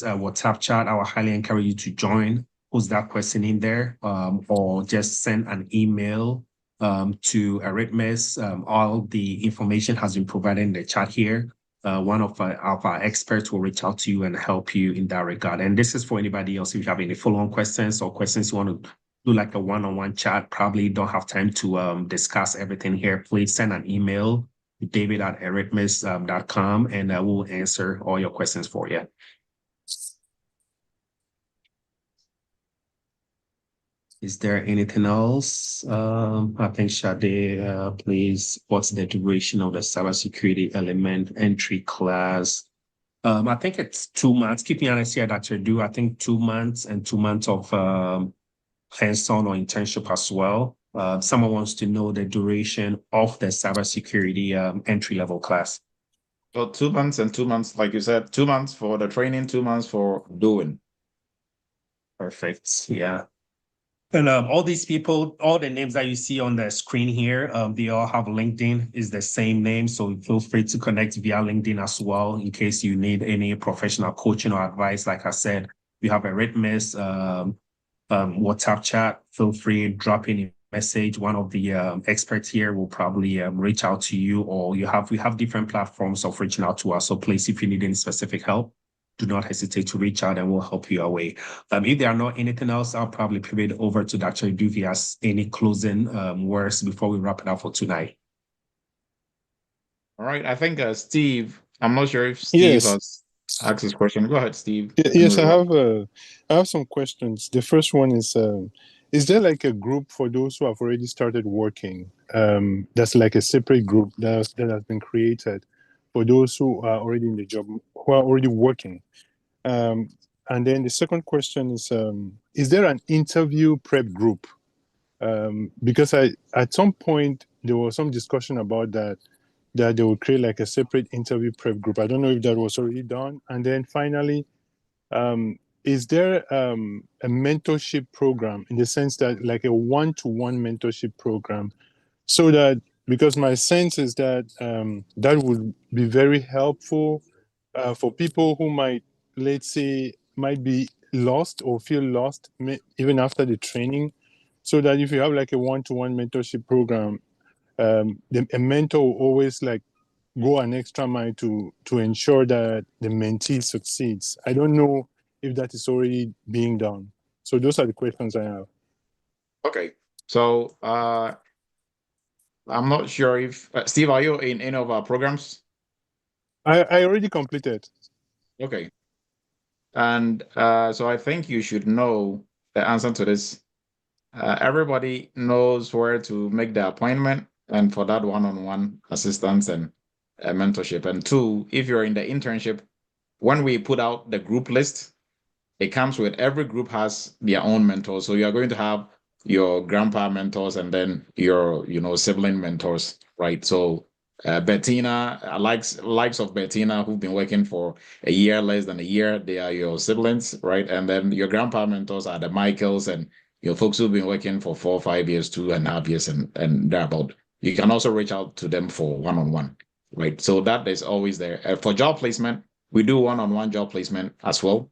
WhatsApp chat, I will highly encourage you to join. Post that question in there, or just send an email to Eretmis. All the information has been provided in the chat here. One of our experts will reach out to you and help you in that regard. And this is for anybody else. If you have any follow-on questions or questions you want to do like a one-on-one chat, probably don't have time to discuss everything here, please send an email to david@eretmis.com and we'll answer all your questions for you. Is there anything else? I think Shade, please, what's the duration of the cybersecurity element entry class? I think it's 2 months. Keep me honest here, Dr. Du. I think 2 months and 2 months of hands-on or internship as well. Someone wants to know the duration of the cybersecurity entry-level class. So 2 months and 2 months, like you said, 2 months for the training, 2 months for doing. Perfect. Yeah. And all these people, all the names that you see on the screen here, they all have LinkedIn, is the same name. So feel free to connect via LinkedIn as well in case you need any professional coaching or advice. Like I said, we have Eretmis WhatsApp chat. Feel free, drop in a message. One of the experts here will probably reach out to you, or we have different platforms of reaching out to us. So please, if you need any specific help, do not hesitate to reach out and we'll help you away. If there are not anything else, I'll probably pivot over to Dr. Duvi as any closing words before we wrap it up for tonight. All right. I think Steve, I'm not sure if Steve has asked his question. Go ahead, Steve. Yes, I have some questions. The first one is there like a group for those who have already started working? That's like a separate group that has been created for those who are already in the job, who are already working. And then the second question is there an interview prep group? Because at some point there was some discussion about that they would create like a separate interview prep group. I don't know if that was already done. And then finally, is there a mentorship program in the sense that like a one-to-one mentorship program, so that, because my sense is that that would be very helpful for people who might, let's say, might be lost or feel lost even after the training, so that if you have like a one-to-one mentorship program, a mentor will always like go an extra mile to ensure that the mentee succeeds. I don't know if that is already being done. So those are the questions I have. Okay. So I'm not sure if Steve, are you in any of our programs? I already completed. Okay. And so I think you should know the answer to this. Everybody knows where to make the appointment and for that one-on-one assistance and mentorship. And two, if you're in the internship, when we put out the group list, it comes with every group has their own mentors. So you're going to have your grandpa mentors and then your, sibling mentors, right? So Bettina, likes of Bettina who've been working for a year, less than a year, they are your siblings, right? And then your grandpa mentors are the Michaels and your folks who've been working for 4 or 5 years, 2.5 years, and thereabout. You can also reach out to them for one-on-one, right? So that is always there. For job placement, we do one-on-one job placement as well.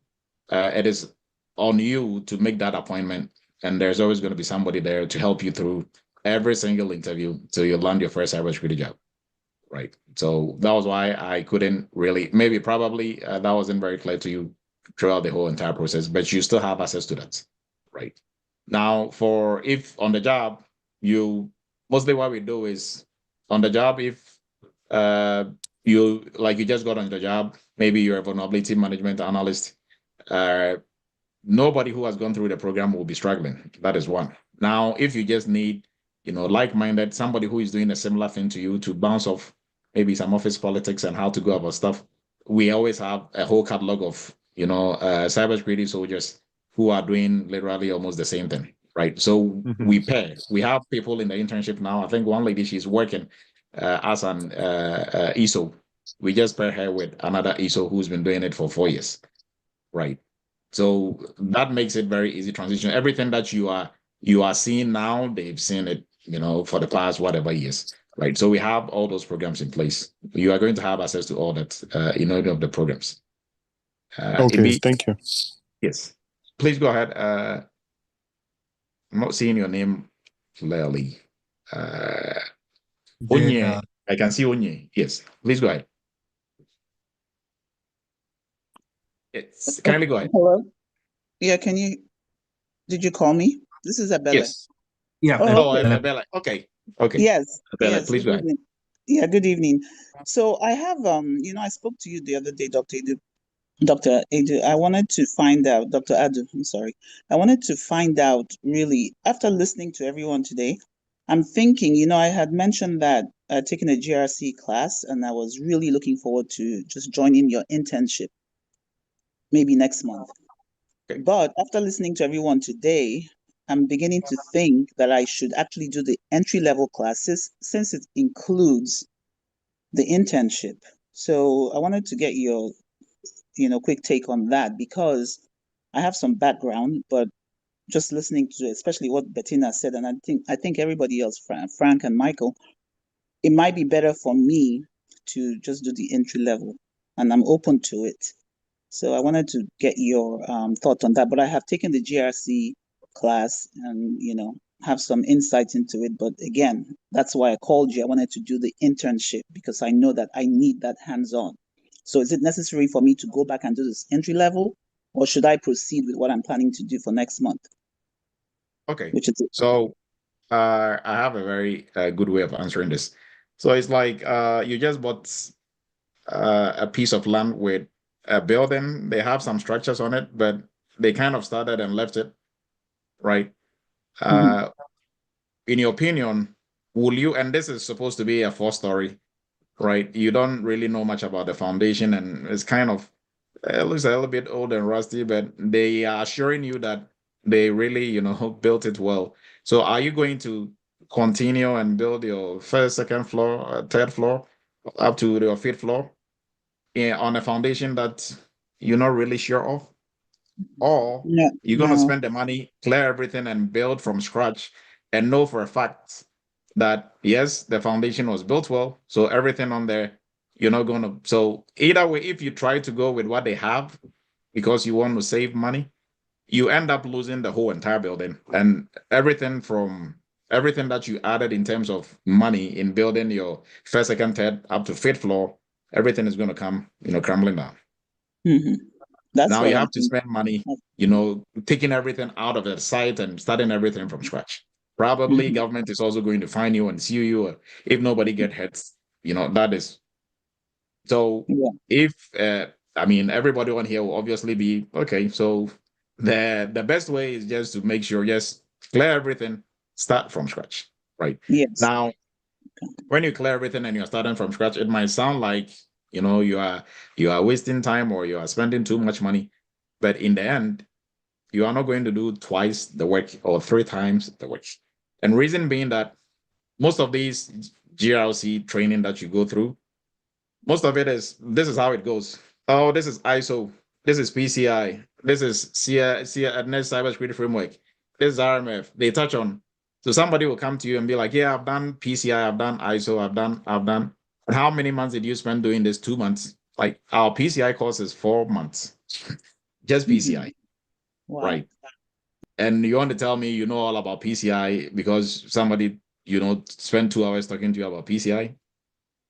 It is on you to make that appointment, and there's always going to be somebody there to help you through every single interview till you land your first cybersecurity job, right? So that was why I couldn't really, probably that wasn't very clear to you throughout the whole entire process, but you still have access to that, right? Now, for if on the job, mostly what we do is on the job, if you just got on the job, maybe you're a vulnerability management analyst, nobody who has gone through the program will be struggling. That is one. Now, if you just need, like-minded, somebody who is doing a similar thing to you to bounce off maybe some office politics and how to go about stuff, we always have a whole catalog of, cybersecurity soldiers who are doing literally almost the same thing, right? So we pair. We have people in the internship now. I think one lady, she's working as an ISO. We just pair her with another ISO who's been doing it for 4 years, right? So that makes it very easy transition. Everything that you are seeing now, they've seen it, for the past whatever years, right? So we have all those programs in place. You are going to have access to all that in any of the programs. Okay, thank you. Yes. Please go ahead. I'm not seeing your name clearly. Onye. I can see Onye. Yes. Please go ahead. Kindly go ahead. Hello? Yeah, did you call me? This is Abella. Yes. Yeah. Oh, okay. Abella. Okay. Yes. Abella, Yes. please go ahead. Yeah, good evening. So I have, I spoke to you the other day, Dr. Adu. I wanted to find out, Dr. Adu, I'm sorry. I wanted to find out really, after listening to everyone today, I'm thinking, I had mentioned that taking a GRC class, and I was really looking forward to just joining your internship maybe next month. Okay. But after listening to everyone today, I'm beginning to think that I should actually do the entry-level classes since it includes the internship. So I wanted to get your, quick take on that because I have some background, but just listening to especially what Bettina said, and I think everybody else, Frank and Michael, it might be better for me to just do the entry level, and I'm open to it. So I wanted to get your thought on that. But I have taken the GRC class and have some insight into it. But again, that's why I called you. I wanted to do the internship because I know that I need that hands-on. So is it necessary for me to go back and do this entry level, or should I proceed with what I'm planning to do for next month? Okay. Which is So I have a very good way of answering this. So it's like you just bought a piece of land with a building. They have some structures on it, but they kind of started and left it, right? In your opinion, will you, and this is supposed to be a 4-story, right? You don't really know much about the foundation, and it's kind of, it looks a little bit old and rusty, but they are assuring you that they really, built it well. So are you going to continue and build your first, second floor, third floor, up to your fifth floor on a foundation that you're not really sure of? Or you're going to spend the money, clear everything, and build from scratch and know for a fact that, yes, the foundation was built well. So everything on there, you're not going to. So either way, if you try to go with what they have because you want to save money, you end up losing the whole entire building and everything that you added in terms of money in building your first, second, third, up to fifth floor, everything is going to come, crumbling down. That's now what you I'm have to spend money, taking everything out of the site and starting everything from scratch. Probably government is also going to fine you and sue you if nobody get hurt. That is. So if everybody on here will obviously be okay. So the best way is just to make sure, just clear everything, start from scratch, right? Yes. Now, when you clear everything and you're starting from scratch, it might sound like you are wasting time or you are spending too much money, but in the end, you are not going to do twice the work or 3 times the work. And reason being that most of these GRC training that you go through, most of it is this is how it goes. Oh, this is ISO, this is PCI, this is Eretmis Cybersecurity Framework, this is RMF. They touch on. So somebody will come to you and be like, yeah, I've done PCI, I've done ISO, I've done. And how many months did you spend doing this? 2 months. Like our PCI course is 4 months. Just PCI. Wow. Right. And you want to tell me you know all about PCI because somebody, spent 2 hours talking to you about PCI?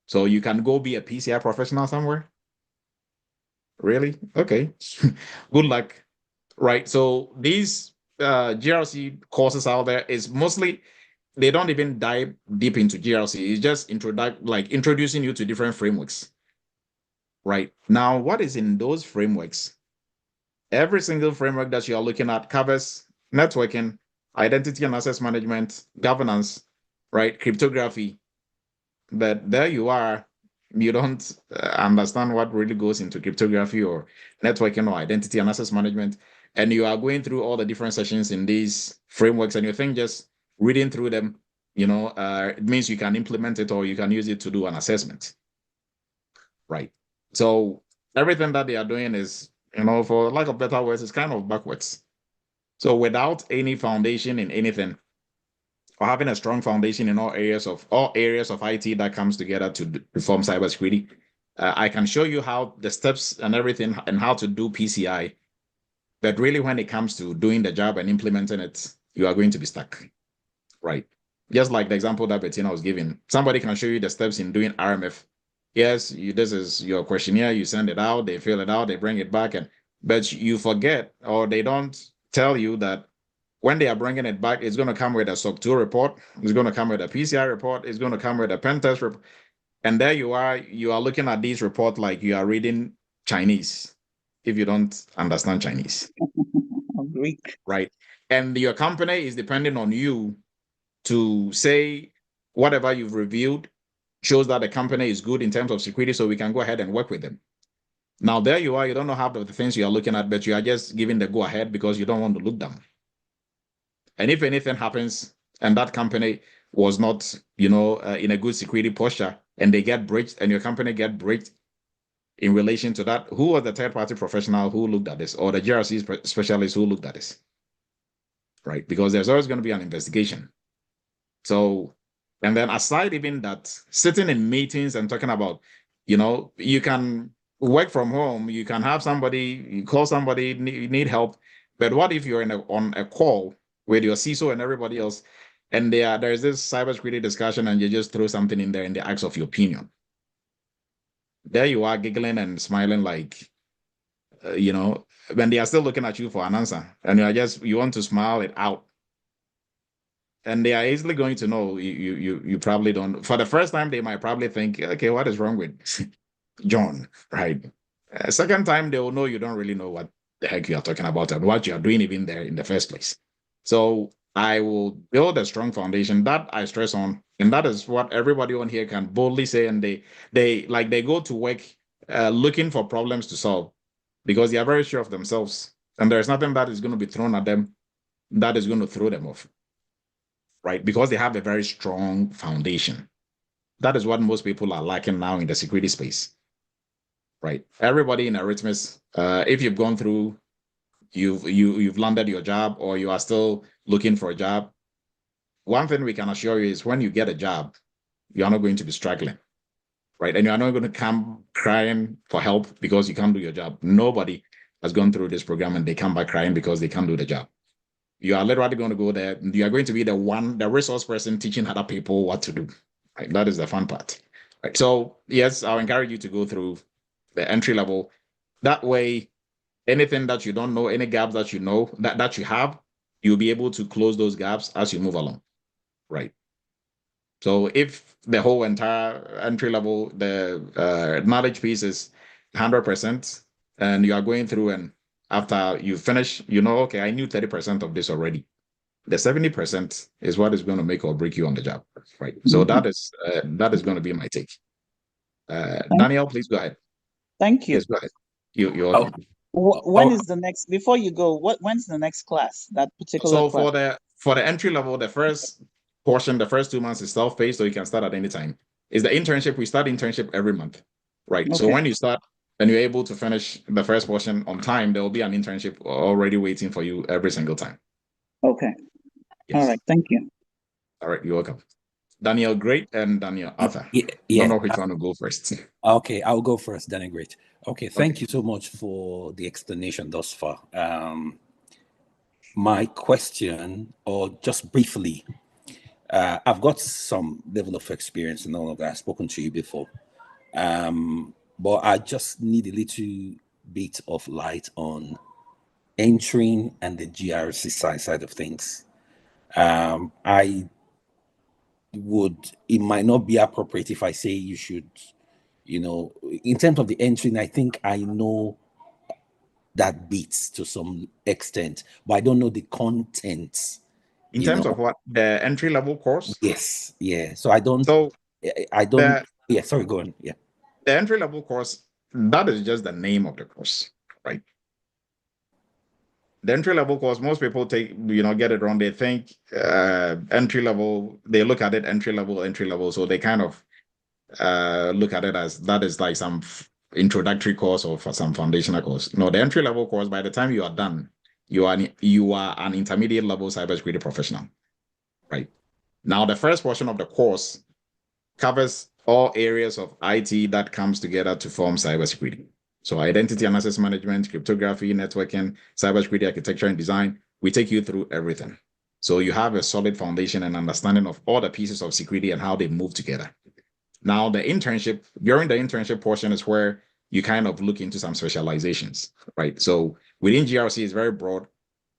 So you can go be a PCI professional somewhere? Really? Okay. Good luck. Right. So these GRC courses out there is mostly, they don't even dive deep into GRC. It's just introducing you to different frameworks. Right. Now, what is in those frameworks? Every single framework that you are looking at covers networking, identity and access management, governance, right? Cryptography. But there you are, you don't understand what really goes into cryptography or networking or identity and access management. And you are going through all the different sessions in these frameworks and you think just reading through them, it means you can implement it or you can use it to do an assessment. Right. So everything that they are doing is, for lack of better words, it's kind of backwards. So without any foundation in anything, or having a strong foundation in all areas of IT that comes together to perform cybersecurity, I can show you how the steps and everything and how to do PCI. But really, when it comes to doing the job and implementing it, you are going to be stuck. Right. Just like the example that Bettina was giving. Somebody can show you the steps in doing RMF. Yes, this is your questionnaire, you send it out, they fill it out, they bring it back, but you forget or they don't tell you that when they are bringing it back, it's going to come with a SOC 2 report, it's going to come with a PCI report, it's going to come with a pen test report. And there you are looking at these reports like you are reading Chinese if you don't understand Chinese. Greek. Right. And your company is depending on you to say whatever you've reviewed shows that the company is good in terms of security, so we can go ahead and work with them. Now, there you are, you don't know half of the things you are looking at, but you are just giving the go ahead because you don't want to look down. And if anything happens and that company was not, in a good security posture and they get breached and your company get breached in relation to that, who was the third-party professional who looked at this, or the GRC specialist who looked at this, right? Because there's always going to be an investigation. So, and then aside even that, sitting in meetings and talking about, you can work from home, you can have somebody, you call somebody, need help, but what if you're on a call with your CISO and everybody else, and there's this cybersecurity discussion and you just throw something in there and they ask of your opinion? There you are giggling and smiling like, when they are still looking at you for an answer and you want to smile it out. And they are easily going to know you probably don't. For the first time, they might probably think, okay, what is wrong with John, right? Second time, they will know you don't really know what the heck you are talking about and what you are doing even there in the first place. So I will build a strong foundation that I stress on, and that is what everybody on here can boldly say. And they go to work looking for problems to solve because they are very sure of themselves, and there's nothing that is going to be thrown at them that is going to throw them off, right? Because they have a very strong foundation. That is what most people are lacking now in the security space, right? Everybody in Eretmis, if you've gone through, you've landed your job or you are still looking for a job, one thing we can assure you is when you get a job, you are not going to be struggling, right? And you are not going to come crying for help because you can't do your job. Nobody has gone through this program and they come back crying because they can't do the job. You are literally going to go there. You are going to be the resource person teaching other people what to do. Right? That is the fun part. Right? So yes, I'll encourage you to go through the entry level. That way, anything that you don't know, any gaps that you know that you have, you'll be able to close those gaps as you move along. Right. So if the whole entire entry level, the knowledge piece is 100%, and you are going through and after you finish, okay, I knew 30% of this already. The 70% is what is going to make or break you on the job, right? So that is going to be my take. Daniel, please go ahead. Thank you. Yes, go ahead. You're welcome. When is the next? Before you go, when's the next class? That particular So class. for the entry level, the first portion, the first 2 months is self-paced, so you can start at any time. Is the internship? We start internship every month, right? Okay. So when you start and you're able to finish the first portion on time, there will be an internship already waiting for you every single time. Okay. Yes. All right. Thank you. All right. You're welcome. Daniel Great and Daniel Arthur. Yeah. I don't know which one to go first. Okay, I'll go first, Daniel Great. Okay, thank you so much for the explanation thus far. My question, or just briefly, I've got some level of experience in all of that. I've spoken to you before. But I just need a little bit of light on entering and the GRC side of things. It might not be appropriate if I say you should, in terms of the entering, I think I know that bit to some extent, but I don't know the content. In terms of what? The entry level course? Yes. Yeah. So I don't. Yeah. Sorry, go on. Yeah. The entry level course, that is just the name of the course, right? The entry level course, most people get it wrong. They think entry level, they look at it entry level. So they kind of look at it as that is like some introductory course or for some foundational course. No, the entry level course, by the time you are done, you are an intermediate level cybersecurity professional, right? Now, the first portion of the course covers all areas of IT that comes together to form cybersecurity. So identity and access management, cryptography, networking, cybersecurity architecture and design, we take you through everything. So you have a solid foundation and understanding of all the pieces of security and how they move together. Now, during the internship portion is where you kind of look into some specializations, right? So within GRC is very broad,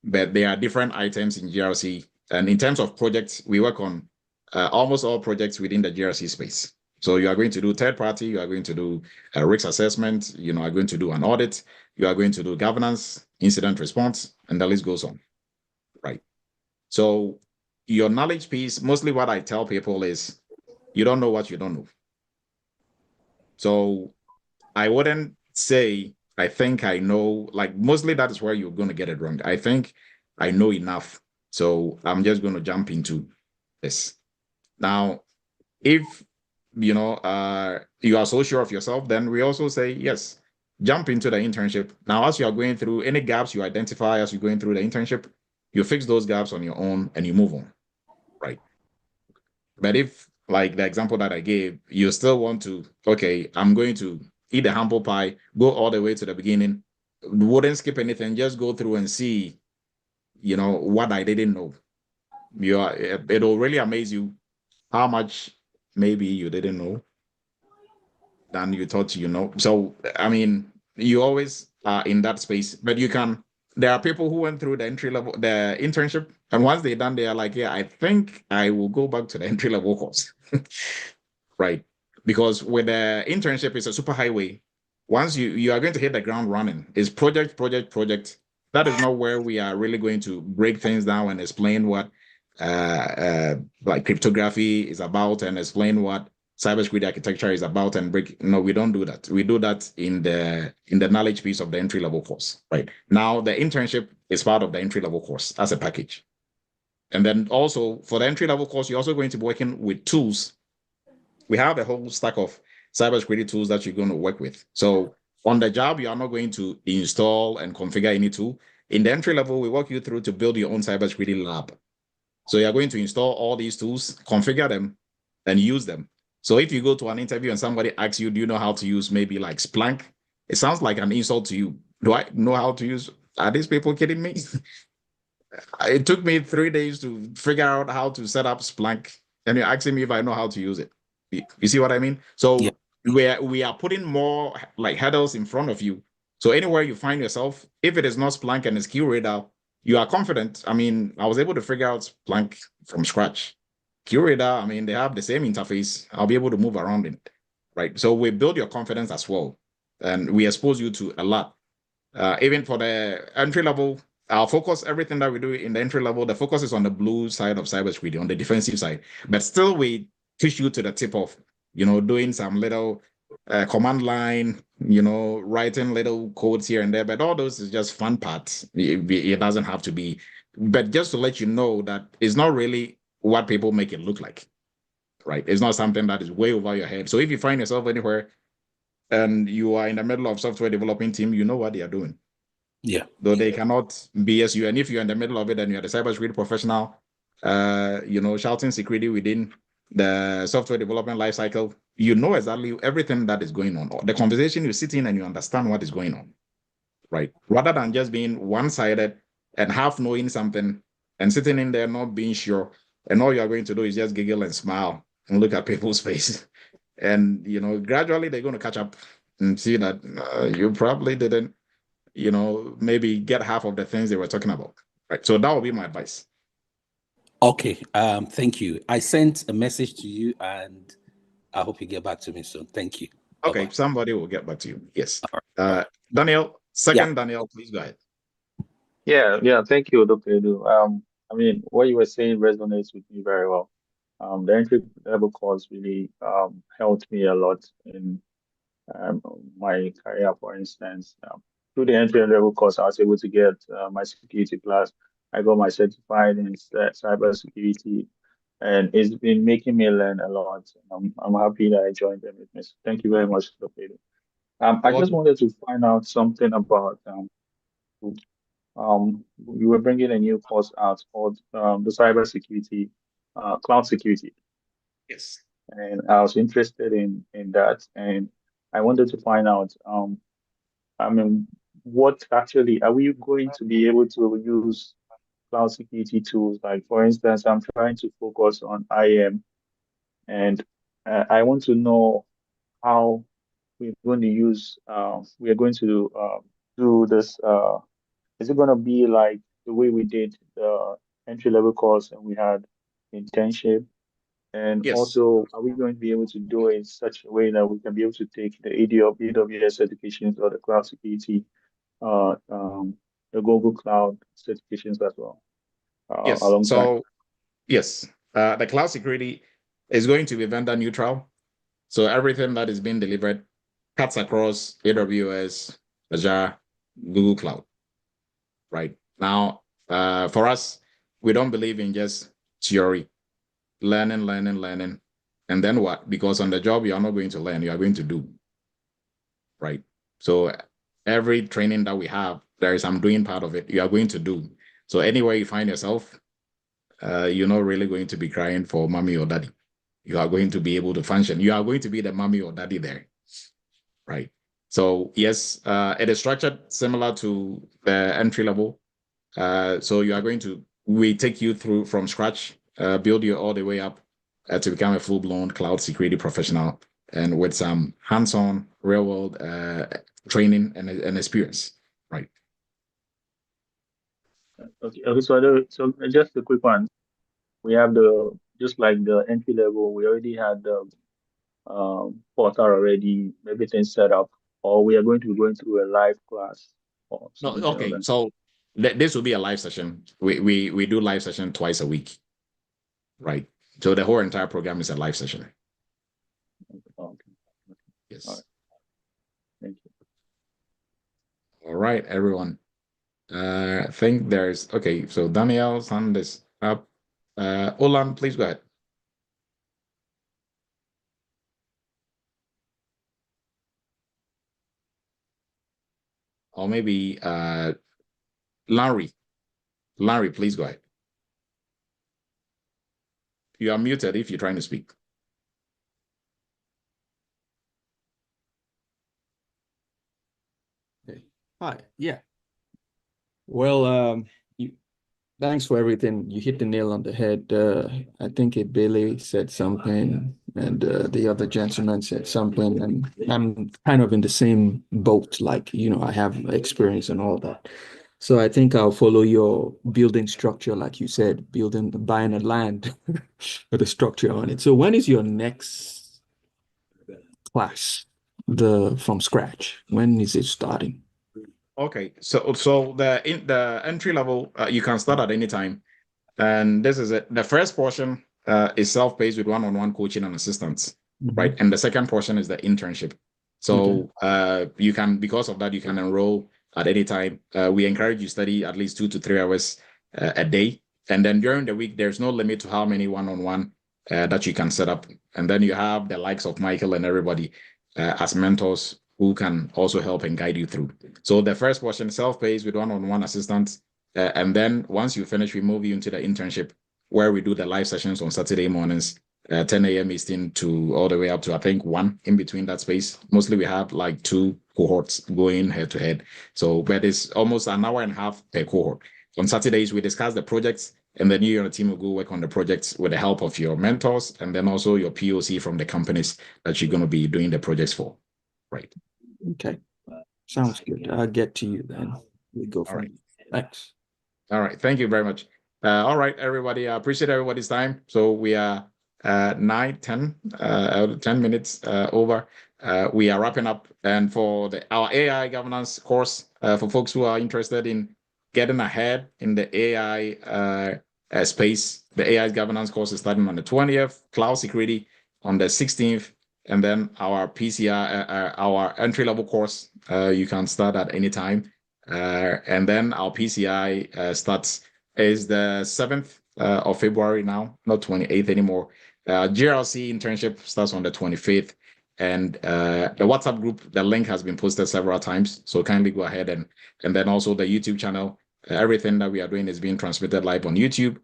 but there are different items in GRC. And in terms of projects, we work on almost all projects within the GRC space. So you are going to do third party, you are going to do a risk assessment, you are going to do an audit, you are going to do governance, incident response, and the list goes on, right? So your knowledge piece, mostly what I tell people is you don't know what you don't know. So I wouldn't say, I think I know, like mostly that is where you're going to get it wrong. I think I know enough So I'm just going to jump into this. Now, if you are so sure of yourself, then we also say, yes, jump into the internship. Now, as you are going through any gaps you identify as you're going through the internship, you fix those gaps on your own and you move on, right? But if, like the example that I gave, you still want to, okay, I'm going to eat the humble pie, go all the way to the beginning, wouldn't skip anything, just go through and see, what I didn't know. It'll really amaze you how much maybe you didn't know than you thought you know. So, I mean, you always are in that space, but there are people who went through the the internship, and once they're done, they are like, yeah, I think I will go back to the entry level course. Right. Because with the internship, it's a super highway. Once you are going to hit the ground running, it's project, project, project. That is not where we are really going to break things down and explain what like cryptography is about and explain what cybersecurity architecture is about and break. No, we don't do that. We do that in the knowledge piece of the entry level course. Right. Now the internship is part of the entry level course as a package. And then also for the entry level course, you're also going to be working with tools. We have a whole stack of cybersecurity tools that you're going to work with. So on the job, you are not going to install and configure any tool. In the entry level, we walk you through to build your own cybersecurity lab. So you're going to install all these tools, configure them, and use them. So if you go to an interview and somebody asks you, do you know how to use maybe like Splunk? It sounds like an insult to you. Do I know how to use? Are these people kidding me? It took me 3 days to figure out how to set up Splunk, and you're asking me if I know how to use it. You see what I mean? So yeah. we are putting more like hurdles in front of you. So anywhere you find yourself, if it is not Splunk and it's QRadar, you are confident. I mean, I was able to figure out Splunk from scratch. QRadar, I mean, they have the same interface. I'll be able to move around in it, right? So we build your confidence as well, and we expose you to a lot. Even for the entry level, our focus, everything that we do in the entry level, the focus is on the blue side of cybersecurity, on the defensive side. But still, we push you to the tip of, doing some little command line, writing little codes here and there. But all those is just fun parts. It doesn't have to be. But just to let you know that it's not really what people make it look like, right? It's not something that is way over your head. So if you find yourself anywhere and you are in the middle of software developing team, you know what they are doing. Yeah. Though they cannot BS you. And if you're in the middle of it and you're the cybersecurity professional, shouting security within the software development lifecycle, you know exactly everything that is going on. The conversation, you sit in and you understand what is going on, right? Rather than just being one-sided and half knowing something and sitting in there not being sure. And all you're going to do is just giggle and smile and look at people's faces. And, gradually they're going to catch up and see that you probably didn't maybe get half of the things they were talking about. Right. So that would be my advice. Okay. Thank you. I sent a message to you and I hope you get back to me soon. Thank you. Okay. Bye-bye. Somebody will get back to you. Yes. Daniel, Daniel, please go ahead. Yeah. Thank you, Dr. Edu. I mean, what you were saying resonates with me very well. The entry level course really helped me a lot in my career, for instance. Through the entry level course, I was able to get my security class. I got my certified in cybersecurity, and it's been making me learn a lot. I'm happy that I joined them. Thank you very much, Dr. Edu. I just wanted to find out something about we were bringing a new course out called the cybersecurity, cloud security. Yes. And I was interested in that, and I wanted to find out, I mean, what actually are we going to be able to use cloud security tools? Like, for instance, I'm trying to focus on IAM, and I want to know how we're going to use, we are going to do this. Is it going to be like the way we did the entry level course and we had internship? And Yes. also, are we going to be able to do it in such a way that we can be able to take the AWS certifications or the cloud security, the Google Cloud certifications as well? Yes. Alongside. So, yes, the cloud security is going to be vendor neutral. So everything that is being delivered cuts across AWS, Azure, Google Cloud. Right now, for us, we don't believe in just theory, learning, and then what? Because on the job you are not going to learn, you are going to do, right? So every training that we have, there is I'm doing part of it. You are going to do. So anywhere you find yourself, you're not really going to be crying for mommy or daddy. You are going to be able to function. You are going to be the mommy or daddy there, right? So yes, it is structured similar to the entry level. So you are going to, we take you through from scratch, build you all the way up to become a full-blown cloud security professional, and with some hands-on real-world training and experience, right? Okay. So just a quick one. We have just like the entry level, we already had the portal already, everything set up, or we are going to be going through a live class or No, something okay. So this will be a live session. We do live session twice a week, right? So the whole entire program is a live session. Okay. Yes. All right. Thank you. All right, everyone. I think there's okay. So Daniel's hand is up. Olan, please go ahead. Or maybe Larry. Larry, please go ahead. You are muted if you're trying to speak. Okay. Hi. Yeah. Well, thanks for everything. You hit the nail on the head. I think Billy said something, and the other gentleman said something, and I'm kind of in the same boat. Like, I have experience and all that. So I think I'll follow your building structure, like you said, buying a land with a structure on it. So when is your next class, from scratch? When is it starting? Okay, so the entry level you can start at any time, and this is it. The first portion is self-paced with one-on-one coaching and assistance, right? And the second portion is the internship. So you can, because of that, you can enroll at any time. We encourage you study at least 2 to 3 hours a day, and then during the week there's no limit to how many one-on-one that you can set up. And then you have the likes of Michael and everybody as mentors who can also help and guide you through. So the first portion, self-paced with one-on-one assistance. And then once you finish, we move you into the internship where we do the live sessions on Saturday mornings, 10 a.m. Eastern to all the way up to, I think, 1 in between that space. Mostly we have like 2 cohorts going head to head. So, but it's almost an hour and a half per cohort. On Saturdays, we discuss the projects, and then you and the team will go work on the projects with the help of your mentors and then also your POC from the companies that you're going to be doing the projects for. Right. Okay. Sounds good. I'll get to you then. We go from there. Thanks. All right. Thank you very much. All right, everybody. I appreciate everybody's time. So we are 10 minutes over. We are wrapping up. And for our AI governance course, for folks who are interested in getting ahead in the AI space, the AI governance course is starting on the 20th, cloud security on the 16th, and then our PCI, our entry-level course, you can start at any time. And then our PCI starts is the 7th of February now, not 28th anymore. GRC internship starts on the 25th. And the WhatsApp group, the link has been posted several times. So kindly go ahead and then also the YouTube channel. Everything that we are doing is being transmitted live on YouTube.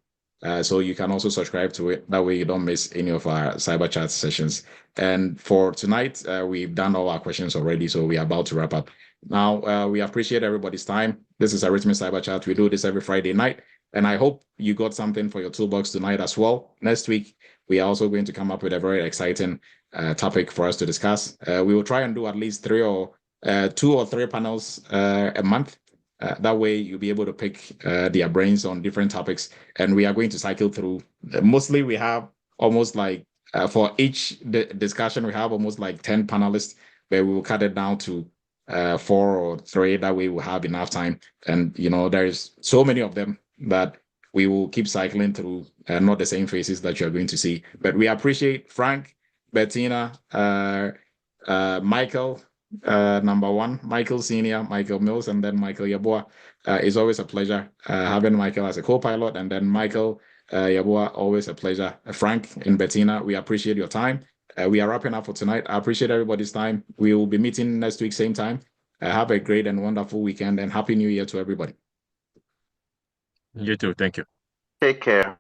So you can also subscribe to it. That way you don't miss any of our cyber chat sessions. And for tonight, we've done all our questions already. So we are about to wrap up. Now, we appreciate everybody's time. This is Arithmos Cyber Chat. We do this every Friday night. And I hope you got something for your toolbox tonight as well. Next week, we are also going to come up with a very exciting topic for us to discuss. We will try and do at least 2 or 3 panels a month. That way, you'll be able to pick their brains on different topics. And we are going to cycle through. Mostly, we have almost like, for each discussion, we have almost like 10 panelists, where we will cut it down to 4 or 3. That way, we'll have enough time. And, there's so many of them that we will keep cycling through, not the same faces that you're going to see. But we appreciate Frank, Bettina, Michael, number one, Michael Senior, Michael Mills, and then Michael Yeboah. It's always a pleasure having Michael as a co-pilot, and then Michael Yeboah, always a pleasure. Frank and Bettina, we appreciate your time. We are wrapping up for tonight. I appreciate everybody's time. We will be meeting next week, same time. Have a great and wonderful weekend, and Happy New Year to everybody. You too. Thank you. Take care.